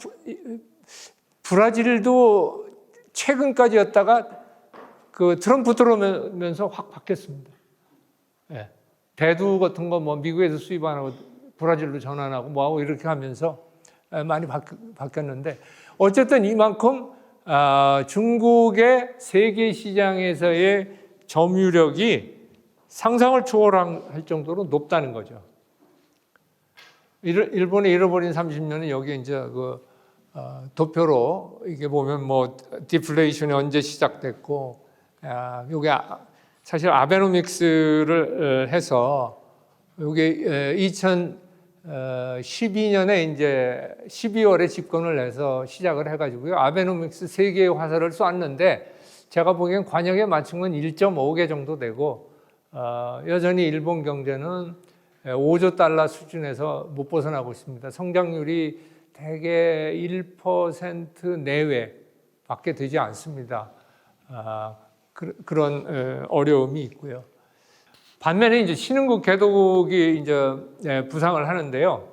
브라질도 최근까지였다가 그 트럼프 들어오면서 확 바뀌었습니다. 예. 대두 같은 거 뭐 미국에서 수입 안 하고 브라질로 전환하고 뭐하고 이렇게 하면서 많이 바뀌었는데 어쨌든 이만큼 중국의 세계 시장에서의 점유력이 상상을 초월할 정도로 높다는 거죠. 일본의 잃어버린 30년은 여기 이제 그 도표로 이게 보면 뭐 디플레이션이 언제 시작됐고, 요게 사실 아베노믹스를 해서 요게 2012년에 이제 12월에 집권을 해서 시작을 해가지고요. 아베노믹스 3개의 화살을 쐈는데 제가 보기엔 관역에 맞춘 건 1.5개 정도 되고, 여전히 일본 경제는 5조 달러 수준에서 못 벗어나고 있습니다. 성장률이 대개 1% 내외밖에 되지 않습니다. 그런 어려움이 있고요. 반면에 이제 신흥국 개도국이 이제 부상을 하는데요.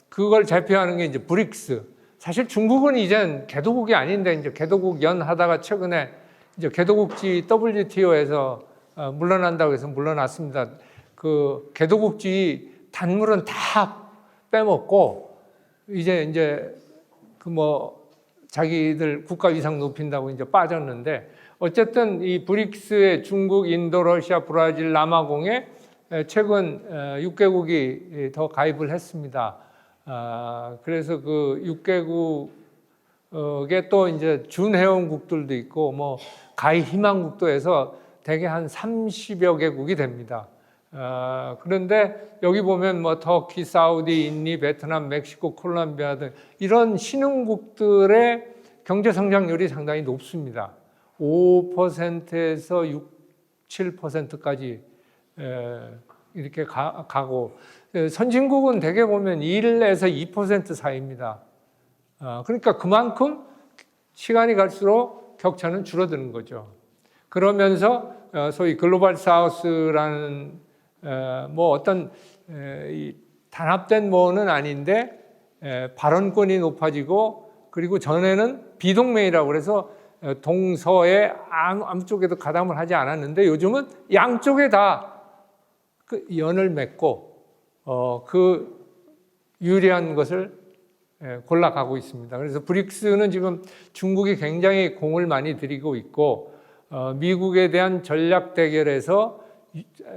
그걸 대표하는 게 이제 브릭스. 사실 중국은 이젠 개도국이 아닌데 이제 개도국 연하다가 최근에 이제 개도국주의 WTO에서 물러난다고 해서 물러났습니다. 그 개도국주의 단물은 다 빼먹고 이제 그 뭐 자기들 국가 위상 높인다고 이제 빠졌는데 어쨌든 이 브릭스의 중국, 인도, 러시아, 브라질, 남아공에 최근 6개국이 더 가입을 했습니다. 그래서 그 6개국에 또 이제 준회원국들도 있고 뭐 가입 희망국도 해서 대개 한 30여 개국이 됩니다. 그런데 여기 보면 뭐 터키, 사우디,印니, 베트남, 멕시코, 콜롬비아 등 이런 신흥국들의 경제 성장률이 상당히 높습니다. 5%에서 6, 7%까지 이렇게 가고 선진국은 대개 보면 1에서 2% 사이입니다. 그러니까 그만큼 시간이 갈수록 격차는 줄어드는 거죠. 그러면서 소위 글로벌 사우스라는 뭐 어떤 단합된 뭐는 아닌데 발언권이 높아지고 그리고 전에는 비동맹이라고 그래서 동서에 아무 쪽에도 가담을 하지 않았는데 요즘은 양쪽에 다 그 연을 맺고 그 유리한 것을 골라가고 있습니다. 그래서 브릭스는 지금 중국이 굉장히 공을 많이 들이고 있고 미국에 대한 전략 대결에서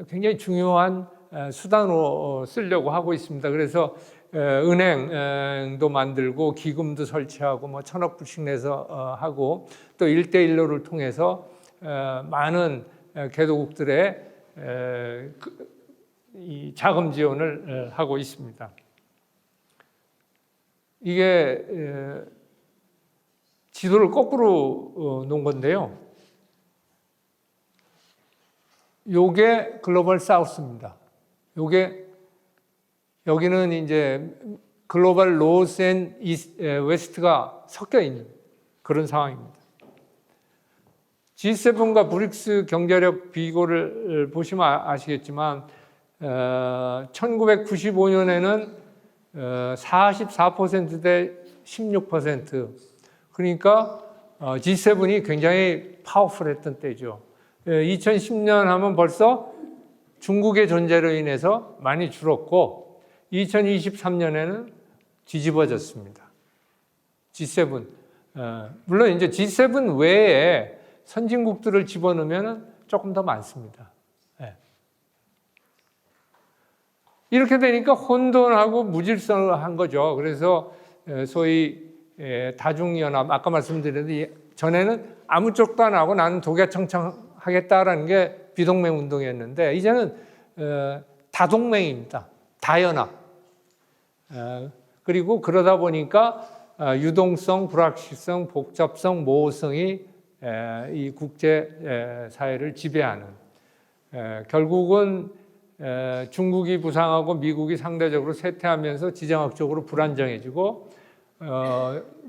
굉장히 중요한 수단으로 쓰려고 하고 있습니다. 그래서 은행도 만들고 기금도 설치하고 뭐 1,000억 불씩 내서 하고 또 1대1로를 통해서 많은 개도국들의 이 자금 지원을 하고 있습니다. 이게 지도를 거꾸로 놓은 건데요. 요게 글로벌 사우스입니다. 여기는 이제 글로벌 노스 앤 웨스트가 섞여 있는 그런 상황입니다. G7과 브릭스 경제력 비교를 보시면 아시겠지만 1995년에는 44% 대 16%. 그러니까 G7이 굉장히 파워풀했던 때죠. 2010년 하면 벌써 중국의 존재로 인해서 많이 줄었고 2023년에는 뒤집어졌습니다. G7. 물론 이제 G7 외에 선진국들을 집어넣으면 조금 더 많습니다. 이렇게 되니까 혼돈하고 무질서한 거죠. 그래서 소위 다중연합, 아까 말씀드렸는데 전에는 아무 쪽도 안 하고 나는 독야청청하겠다라는 게 비동맹 운동이었는데 이제는 다동맹입니다. 다연합. 그리고 그러다 보니까 유동성, 불확실성, 복잡성, 모호성이 이 국제 사회를 지배하는 결국은 중국이 부상하고 미국이 상대적으로 쇠퇴하면서 지정학적으로 불안정해지고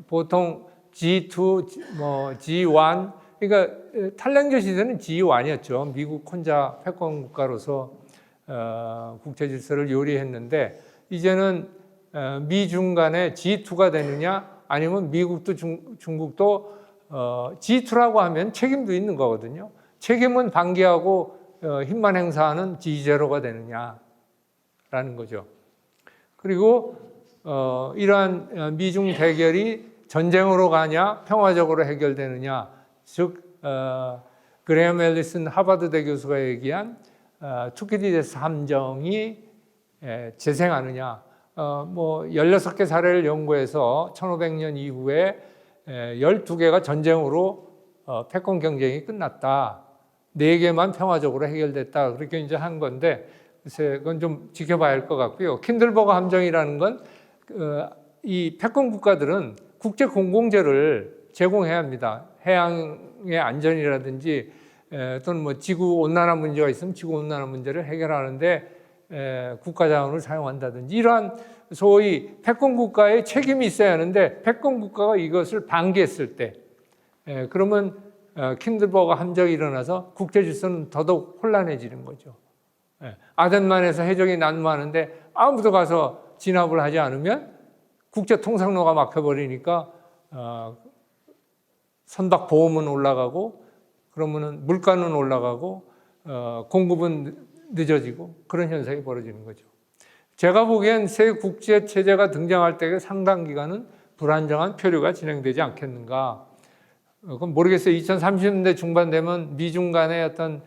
보통 G2, 뭐 G1 그러니까 탈냉전 시대는 G1이었죠. 미국 혼자 패권 국가로서 국제 질서를 요리했는데 이제는 미중 간의 G2가 되느냐, 아니면 미국도 중국도 G2라고 하면 책임도 있는 거거든요. 책임은 방기하고 힘만 행사하는 G0가 되느냐라는 거죠. 그리고 이러한 미중 대결이 전쟁으로 가냐, 평화적으로 해결되느냐, 즉 그레엄 앨리슨 하버드대 교수가 얘기한 투키디데스 함정이 재생하느냐. 뭐 16개 사례를 연구해서 1500년 이후에 12개가 전쟁으로 패권 경쟁이 끝났다. 4개만 평화적으로 해결됐다. 그렇게 이제 한 건데, 글쎄 그건 좀 지켜봐야 할 것 같고요. 킨들버그 함정이라는 건 이 패권 국가들은 국제 공공재를 제공해야 합니다. 해양의 안전이라든지 또는 뭐 지구 온난화 문제가 있으면 지구 온난화 문제를 해결하는데 국가 자원을 사용한다든지 이러한 소위 패권 국가의 책임이 있어야 하는데 패권 국가가 이것을 방기했을 때 그러면 킨들버그 함정이 일어나서 국제 질서는 더더욱 혼란해지는 거죠. 아덴만에서 해적이 난무하는데 아무도 가서 진압을 하지 않으면 국제 통상로가 막혀버리니까 선박 보험은 올라가고 그러면은 물가는 올라가고 공급은 늦어지고 그런 현상이 벌어지는 거죠. 제가 보기엔 새 국제 체제가 등장할 때 상당 기간은 불안정한 표류가 진행되지 않겠는가. 그건 모르겠어요. 2030년대 중반 되면 미중 간의 어떤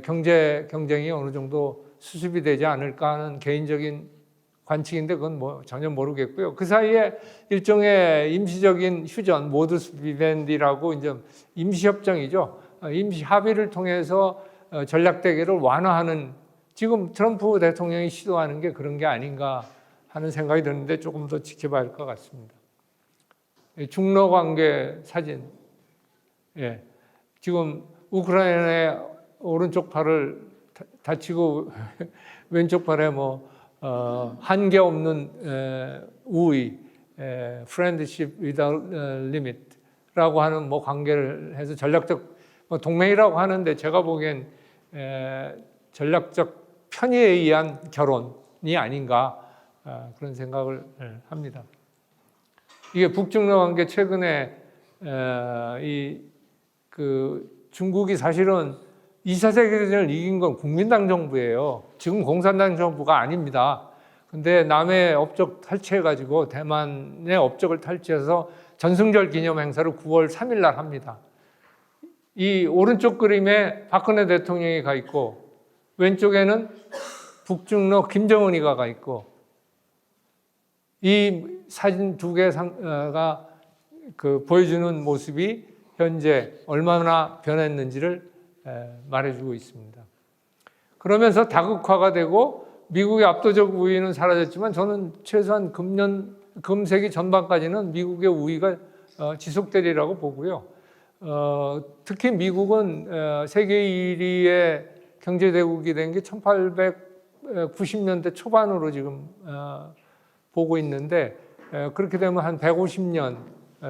경제 경쟁이 어느 정도 수습이 되지 않을까 하는 개인적인 관측인데 그건 뭐 전혀 모르겠고요. 그 사이에 일종의 임시적인 휴전, 모두스 비벤디라고 이제 임시협정이죠. 임시 합의를 통해서 전략 대결을 완화하는 지금 트럼프 대통령이 시도하는 게 그런 게 아닌가 하는 생각이 드는데 조금 더 지켜봐야 할 것 같습니다. 중러 관계 사진. 예. 지금 우크라이나의 오른쪽 팔을 다치고 왼쪽 팔에 뭐 한계 없는 우위, friendship without limit라고 하는 뭐 관계를 해서 전략적 뭐 동맹이라고 하는데 제가 보기엔 전략적 편의에 의한 결혼이 아닌가 그런 생각을 합니다. 이게 북중러 관계 최근에 중국이 사실은 2차 세계대전을 이긴 건 국민당 정부예요. 지금 공산당 정부가 아닙니다. 근데 남의 업적 탈취해가지고 대만의 업적을 탈취해서 전승절 기념 행사를 9월 3일 날 합니다. 이 오른쪽 그림에 박근혜 대통령이 가 있고 왼쪽에는 북중러 김정은이가 가 있고 이 사진 두 개가 보여주는 모습이 현재 얼마나 변했는지를 말해주고 있습니다. 그러면서 다극화가 되고 미국의 압도적 우위는 사라졌지만 저는 최소한 금세기 전반까지는 미국의 우위가 지속되리라고 보고요. 특히 미국은 세계 1위의 경제대국이 된 게 1890년대 초반으로 지금 보고 있는데 그렇게 되면 한 150년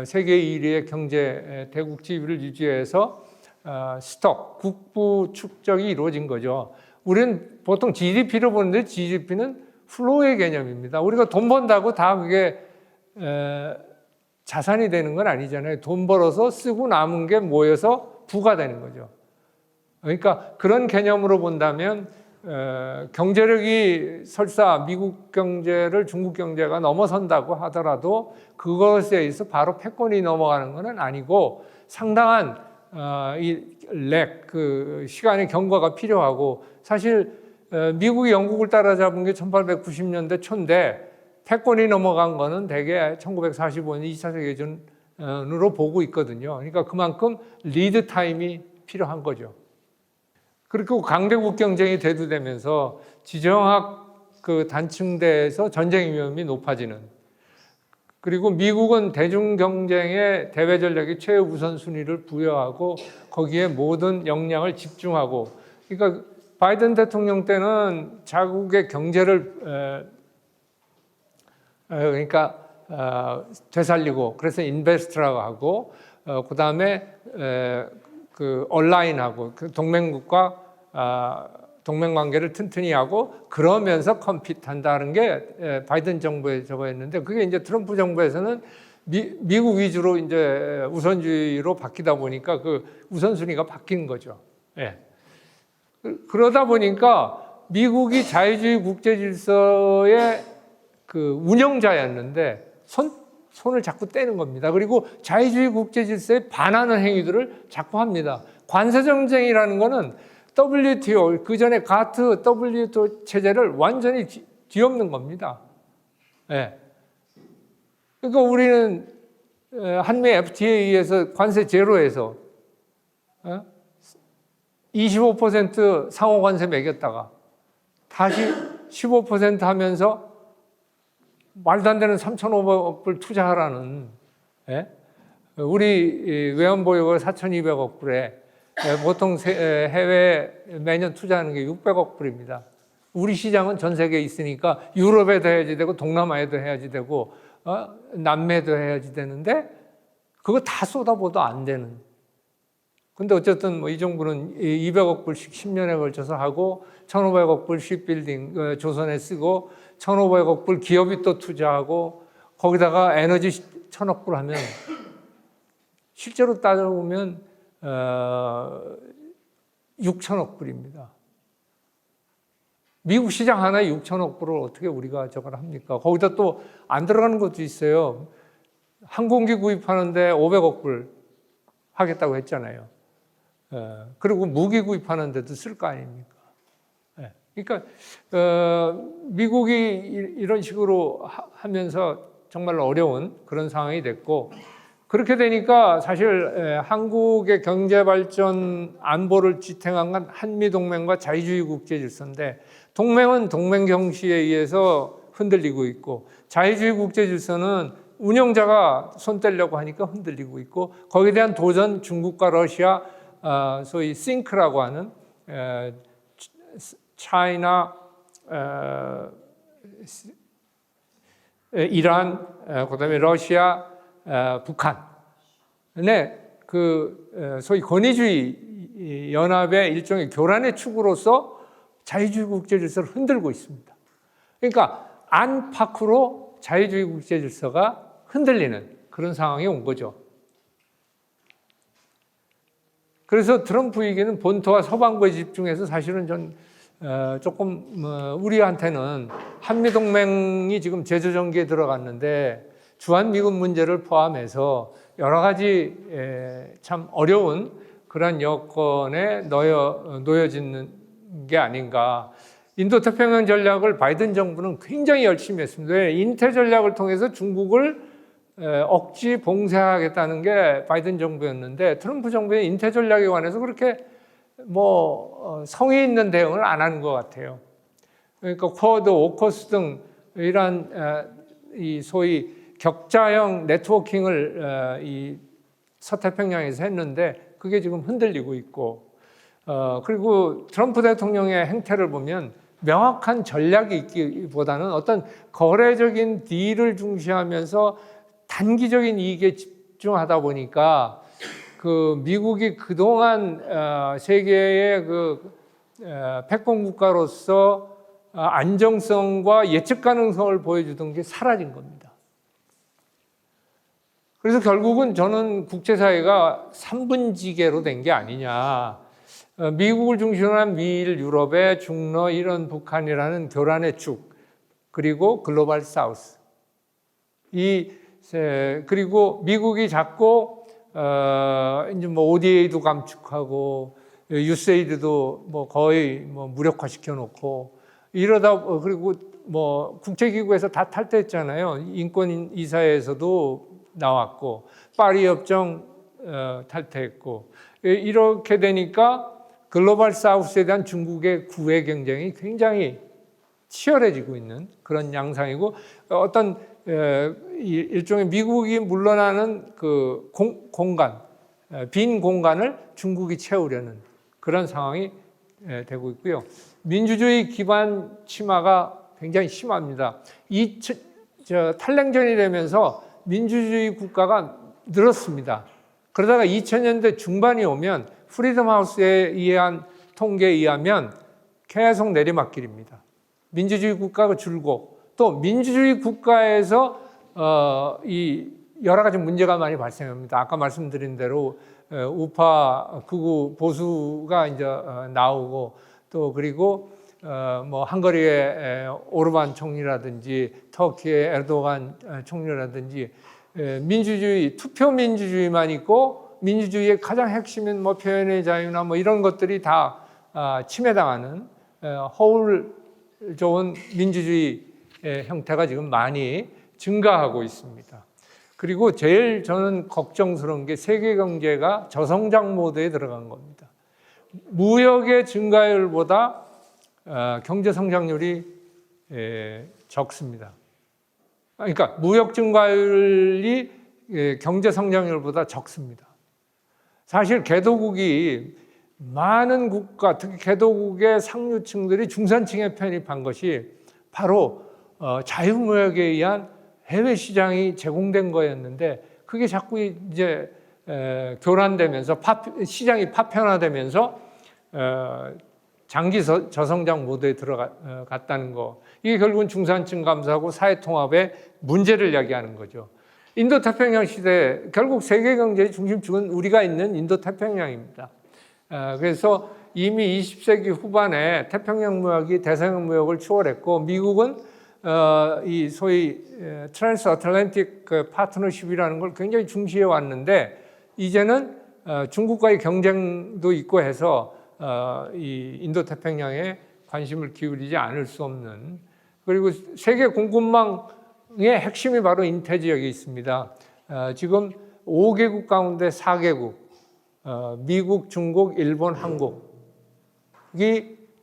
세계 1위의 경제대국 지위를 유지해서 스톡, 국부 축적이 이루어진 거죠. 우리는 보통 GDP로 보는데 GDP는 플로우의 개념입니다. 우리가 돈 번다고 다 그게 자산이 되는 건 아니잖아요. 돈 벌어서 쓰고 남은 게 모여서 부가 되는 거죠. 그러니까 그런 개념으로 본다면 경제력이 설사 미국 경제를 중국 경제가 넘어선다고 하더라도 그것에 의해서 바로 패권이 넘어가는 것은 아니고 상당한 시간의 경과가 필요하고 사실 미국이 영국을 따라잡은 게 1890년대 초인데 패권이 넘어간 거는 대개 1945년 2차 세계대전으로 보고 있거든요. 그러니까 그만큼 리드 타임이 필요한 거죠. 그리고 강대국 경쟁이 대두되면서 지정학 단층대에서 전쟁 위험이 높아지는 그리고 미국은 대중 경쟁에 대외 전략의 최우선 순위를 부여하고 거기에 모든 역량을 집중하고 그러니까 바이든 대통령 때는 자국의 경제를 되살리고 그래서 인베스트라고 하고 그다음에 얼라인하고 동맹국과 동맹 관계를 튼튼히 하고 그러면서 컴핏한다는 게 바이든 정부의 저거였는데 그게 이제 트럼프 정부에서는 미국 위주로 이제 우선주의로 바뀌다 보니까 그 우선순위가 바뀐 거죠. 예. 그러다 보니까 미국이 자유주의 국제 질서의 그 운영자였는데 손을 자꾸 떼는 겁니다. 그리고 자유주의 국제 질서에 반하는 행위들을 자꾸 합니다. 관세 정쟁이라는 거는 WTO, 그 전에 가트 WTO 체제를 완전히 뒤엎는 겁니다. 예. 그러니까 우리는 한미 FTA에서 관세 제로에서 25% 상호 관세 매겼다가 다시 15% 하면서 말도 안 되는 3,500억 불 투자하라는, 예? 우리 외환보유고 4,200억 불에 보통 해외 매년 투자하는 게 600억 불입니다. 우리 시장은 전 세계에 있으니까 유럽에도 해야지 되고 동남아에도 해야지 되고 남미에도 해야지 되는데 그거 다 쏟아부어도 안 되는. 근데 어쨌든 뭐 이 정부는 200억 불씩 10년에 걸쳐서 하고 1,500억 불 쉽빌딩 조선에 쓰고 1,500억 불 기업이 또 투자하고 거기다가 에너지 1,000억 불 하면 실제로 따져보면 6,000억 불입니다. 미국 시장 하나에 6,000억 불을 어떻게 우리가 저걸 합니까? 거기다 또 안 들어가는 것도 있어요. 항공기 구입하는데 500억 불 하겠다고 했잖아요. 그리고 무기 구입하는데도 쓸 거 아닙니까? 그러니까 미국이 이런 식으로 하면서 정말 어려운 그런 상황이 됐고 그렇게 되니까 사실 한국의 경제 발전 안보를 지탱한 건 한미동맹과 자유주의 국제 질서인데 동맹은 동맹 경시에 의해서 흔들리고 있고 자유주의 국제 질서는 운영자가 손 떼려고 하니까 흔들리고 있고 거기에 대한 도전 중국과 러시아 소위 싱크라고 하는 차이나 이란 그다음에 러시아 북한의 그 소위 권위주의 연합의 일종의 교란의 축으로서 자유주의 국제 질서를 흔들고 있습니다. 그러니까 안팎으로 자유주의 국제 질서가 흔들리는 그런 상황이 온 거죠. 그래서 트럼프 위기는 본토와 서방부에 집중해서 사실은 전 조금 우리한테는 한미동맹이 지금 제조전기에 들어갔는데 주한미군 문제를 포함해서 여러 가지 참 어려운 그런 여건에 놓여지는 게 아닌가. 인도태평양 전략을 바이든 정부는 굉장히 열심히 했습니다. 인태 전략을 통해서 중국을 억지 봉쇄하겠다는 게 바이든 정부였는데 트럼프 정부의 인태 전략에 관해서 그렇게 성의 있는 대응을 안 하는 것 같아요. 그러니까 쿼드, 오커스 등 이런 이 소위 격자형 네트워킹을 이 서태평양에서 했는데 그게 지금 흔들리고 있고 그리고 트럼프 대통령의 행태를 보면 명확한 전략이 있기보다는 어떤 거래적인 딜을 중시하면서 단기적인 이익에 집중하다 보니까 그 미국이 그동안 세계의 그 패권 국가로서 안정성과 예측 가능성을 보여주던 게 사라진 겁니다. 그래서 결국은 저는 국제사회가 3분지계로 된 게 아니냐. 미국을 중심으로 한 미일, 유럽의 중러, 이런 북한이라는 교란의 축, 그리고 글로벌 사우스. 그리고 미국이 자꾸 이제 ODA도 감축하고 USAID도 거의 무력화시켜 놓고 이러다 그리고 국제기구에서 다 탈퇴했잖아요. 인권이사회에서도 나왔고 파리 협정 탈퇴했고 이렇게 되니까 글로벌 사우스에 대한 중국의 구애 경쟁이 굉장히 치열해지고 있는 그런 양상이고 어떤 일종의 미국이 물러나는 그 공간, 빈 공간을 중국이 채우려는 그런 상황이 되고 있고요. 민주주의 기반 침하가 굉장히 심합니다. 탈냉전이 되면서 민주주의 국가가 늘었습니다. 그러다가 2000년대 중반이 오면 프리덤 하우스에 의한 통계에 의하면 계속 내리막길입니다. 민주주의 국가가 줄고 또 민주주의 국가에서 이 여러 가지 문제가 많이 발생합니다. 아까 말씀드린 대로 우파 극우 보수가 이제 나오고 또 그리고 뭐 헝가리의 오르반 총리라든지 터키의 에르도간 총리라든지 민주주의 투표 민주주의만 있고 민주주의의 가장 핵심인 뭐 표현의 자유나 뭐 이런 것들이 다 침해당하는 허울 좋은 민주주의 형태가 지금 많이 증가하고 있습니다. 그리고 제일 저는 걱정스러운 게 세계 경제가 저성장 모드에 들어간 겁니다. 무역의 증가율보다 경제 성장률이 적습니다. 그러니까 무역 증가율이 경제 성장률보다 적습니다. 사실 개도국이 많은 국가, 특히 개도국의 상류층들이 중산층에 편입한 것이 바로 자유무역에 의한 해외 시장이 제공된 거였는데 그게 자꾸 이제 교란되면서 시장이 파편화되면서 장기 저성장 모드에 들어갔다는 거. 이게 결국은 중산층 감소하고 사회 통합의 문제를 야기하는 거죠. 인도태평양 시대 결국 세계 경제의 중심축은 우리가 있는 인도태평양입니다. 그래서 이미 20세기 후반에 태평양 무역이 대서양 무역을 추월했고 미국은 이 소위 트랜스 어틀랜틱 파트너십이라는 걸 굉장히 중시해 왔는데 이제는 중국과의 경쟁도 있고 해서 이 인도태평양에 관심을 기울이지 않을 수 없는 그리고 세계 공급망의 핵심이 바로 인태 지역에 있습니다. 지금 5개국 가운데 4개국 미국, 중국, 일본, 한국이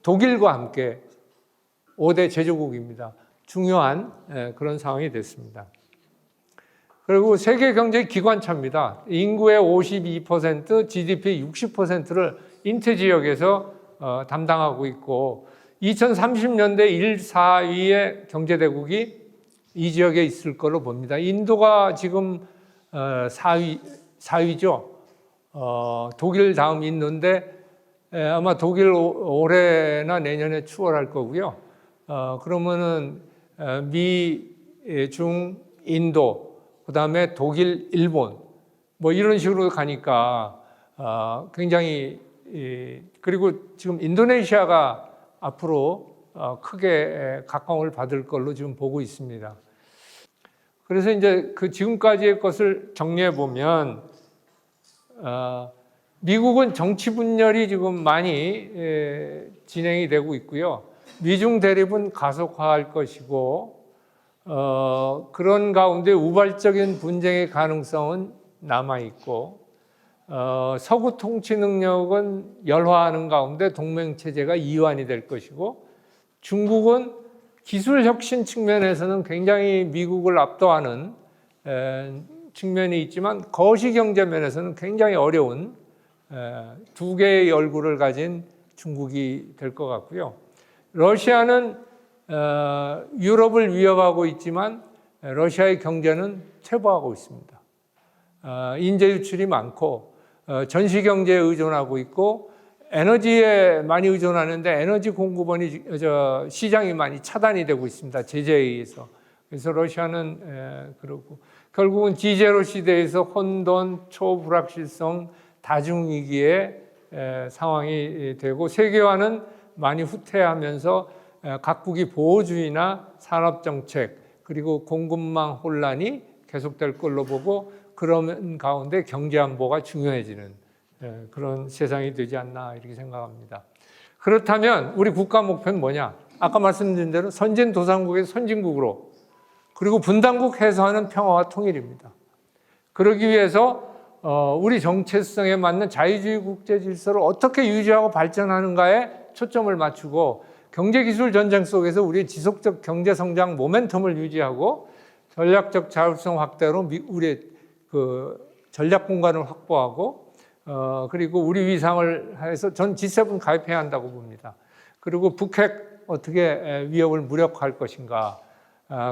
독일과 함께 5대 제조국입니다. 중요한 그런 상황이 됐습니다. 그리고 세계 경제의 기관차입니다. 인구의 52%, GDP 60%를 인태 지역에서 담당하고 있고 2030년대 1, 4위의 경제대국이 이 지역에 있을 걸로 봅니다. 인도가 지금 4위죠. 독일 다음 인도인데 아마 독일 올해나 내년에 추월할 거고요. 그러면은 미, 중, 인도, 그 다음에 독일, 일본 뭐 이런 식으로 가니까 굉장히 그리고 지금 인도네시아가 앞으로 크게 각광을 받을 걸로 지금 보고 있습니다. 그래서 이제 그 지금까지의 것을 정리해 보면 미국은 정치 분열이 지금 많이 진행이 되고 있고요. 미중 대립은 가속화할 것이고 그런 가운데 우발적인 분쟁의 가능성은 남아 있고 서구 통치 능력은 열화하는 가운데 동맹 체제가 이완이 될 것이고 중국은 기술 혁신 측면에서는 굉장히 미국을 압도하는 측면이 있지만 거시 경제 면에서는 굉장히 어려운 두 개의 얼굴을 가진 중국이 될 것 같고요. 러시아는 유럽을 위협하고 있지만 러시아의 경제는 퇴보하고 있습니다. 인재 유출이 많고 전시 경제에 의존하고 있고 에너지에 많이 의존하는데 에너지 공급원이 시장이 많이 차단이 되고 있습니다. 제재에 의해서. 그래서 러시아는 그렇고 결국은 G0 시대에서 혼돈, 초불확실성, 다중위기의 상황이 되고 세계화는 많이 후퇴하면서 각국이 보호주의나 산업정책 그리고 공급망 혼란이 계속될 걸로 보고 그런 가운데 경제안보가 중요해지는 그런 세상이 되지 않나 이렇게 생각합니다. 그렇다면 우리 국가 목표는 뭐냐? 아까 말씀드린 대로 선진도상국에서 선진국으로 그리고 분단국 해소하는 평화와 통일입니다. 그러기 위해서 우리 정체성에 맞는 자유주의 국제 질서를 어떻게 유지하고 발전하는가에 초점을 맞추고 경제기술 전쟁 속에서 우리의 지속적 경제성장 모멘텀을 유지하고 전략적 자율성 확대로 우리의 그 전략 공간을 확보하고 그리고 우리 위상을 해서 전 G7 가입해야 한다고 봅니다. 그리고 북핵 어떻게 위협을 무력화할 것인가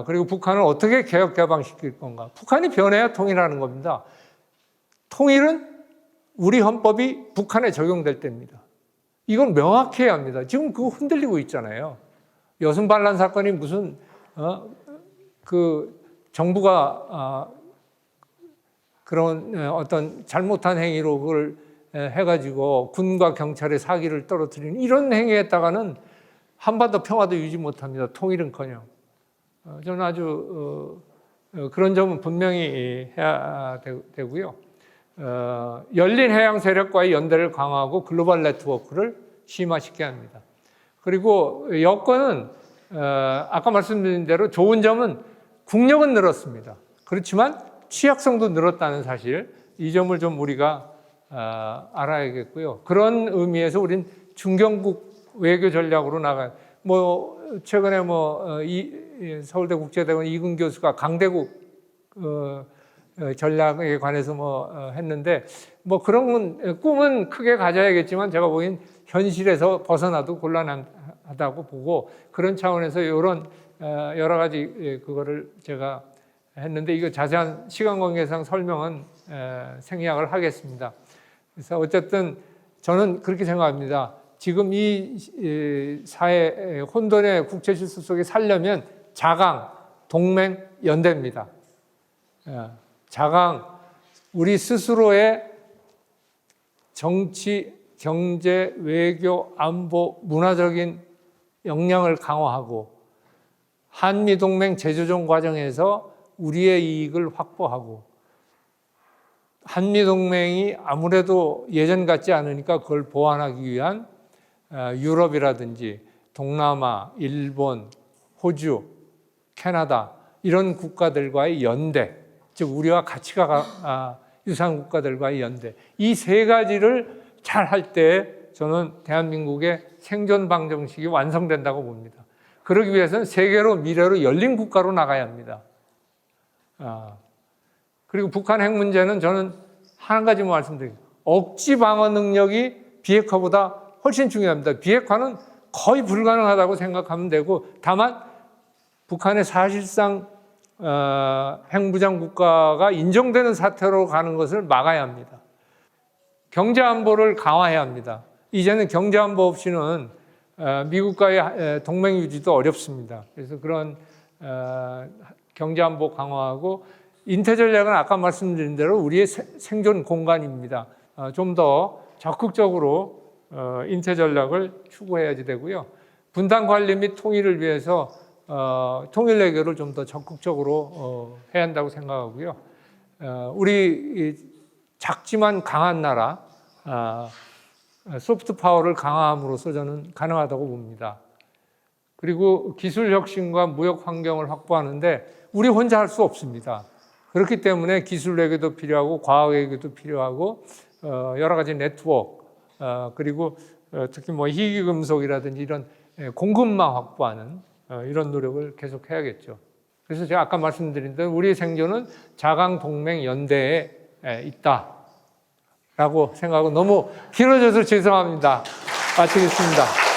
그리고 북한을 어떻게 개혁 개방시킬 건가. 북한이 변해야 통일하는 겁니다. 통일은 우리 헌법이 북한에 적용될 때입니다. 이건 명확히 해야 합니다. 지금 그거 흔들리고 있잖아요. 여순 반란 사건이 무슨 그 정부가 그런 어떤 잘못한 행위로 그걸 해가지고 군과 경찰의 사기를 떨어뜨리는 이런 행위했다가는 한반도 평화도 유지 못합니다. 통일은커녕. 저는 아주 그런 점은 분명히 해야 되고요. 열린 해양 세력과의 연대를 강화하고 글로벌 네트워크를 심화시켜야 합니다. 그리고 여건은 아까 말씀드린 대로 좋은 점은 국력은 늘었습니다. 그렇지만 취약성도 늘었다는 사실, 이 점을 좀 우리가 알아야겠고요. 그런 의미에서 우린 중견국 외교 전략으로 나가요. 최근에 서울대 국제대학원 이근 교수가 강대국 전략에 관해서 했는데, 그런 꿈은 크게 가져야겠지만 제가 보기엔 현실에서 벗어나도 곤란하다고 보고, 그런 차원에서 이런 여러 가지 그거를 제가 했는데, 이거 자세한 시간 관계상 설명은 생략을 하겠습니다. 그래서 어쨌든 저는 그렇게 생각합니다. 지금 이 사회 혼돈의 국제 질서 속에 살려면 자강, 동맹, 연대입니다. 자강, 우리 스스로의 정치, 경제, 외교, 안보, 문화적인 역량을 강화하고 한미동맹 재조정 과정에서 우리의 이익을 확보하고, 한미동맹이 아무래도 예전 같지 않으니까 그걸 보완하기 위한 유럽이라든지 동남아, 일본, 호주, 캐나다 이런 국가들과의 연대, 즉 우리와 가치가 유사한 국가들과의 연대, 이 세 가지를 잘 할 때 저는 대한민국의 생존 방정식이 완성된다고 봅니다. 그러기 위해서는 세계로 미래로 열린 국가로 나가야 합니다. 그리고 북한 핵 문제는 저는 한 가지만 말씀드립니다. 억지 방어 능력이 비핵화보다 훨씬 중요합니다. 비핵화는 거의 불가능하다고 생각하면 되고, 다만 북한의 사실상 핵무장 국가가 인정되는 사태로 가는 것을 막아야 합니다. 경제안보를 강화해야 합니다. 이제는 경제안보 없이는 미국과의 동맹 유지도 어렵습니다. 그래서 그런 경제안보 강화하고, 인태전략은 아까 말씀드린 대로 우리의 생존 공간입니다. 좀 더 적극적으로 인태전략을 추구해야지 되고요. 분단 관리 및 통일을 위해서 통일 외교를 좀 더 적극적으로 해야 한다고 생각하고요. 우리 작지만 강한 나라, 소프트 파워를 강화함으로써 저는 가능하다고 봅니다. 그리고 기술 혁신과 무역 환경을 확보하는데 우리 혼자 할 수 없습니다. 그렇기 때문에 기술 외교도 필요하고 과학 외교도 필요하고 여러 가지 네트워크, 그리고 특히 희귀금속이라든지 이런 공급망 확보하는 이런 노력을 계속 해야겠죠. 그래서 제가 아까 말씀드린 대로 우리의 생존은 자강 동맹 연대에 있다라고 생각하고, 너무 길어져서 죄송합니다. 마치겠습니다.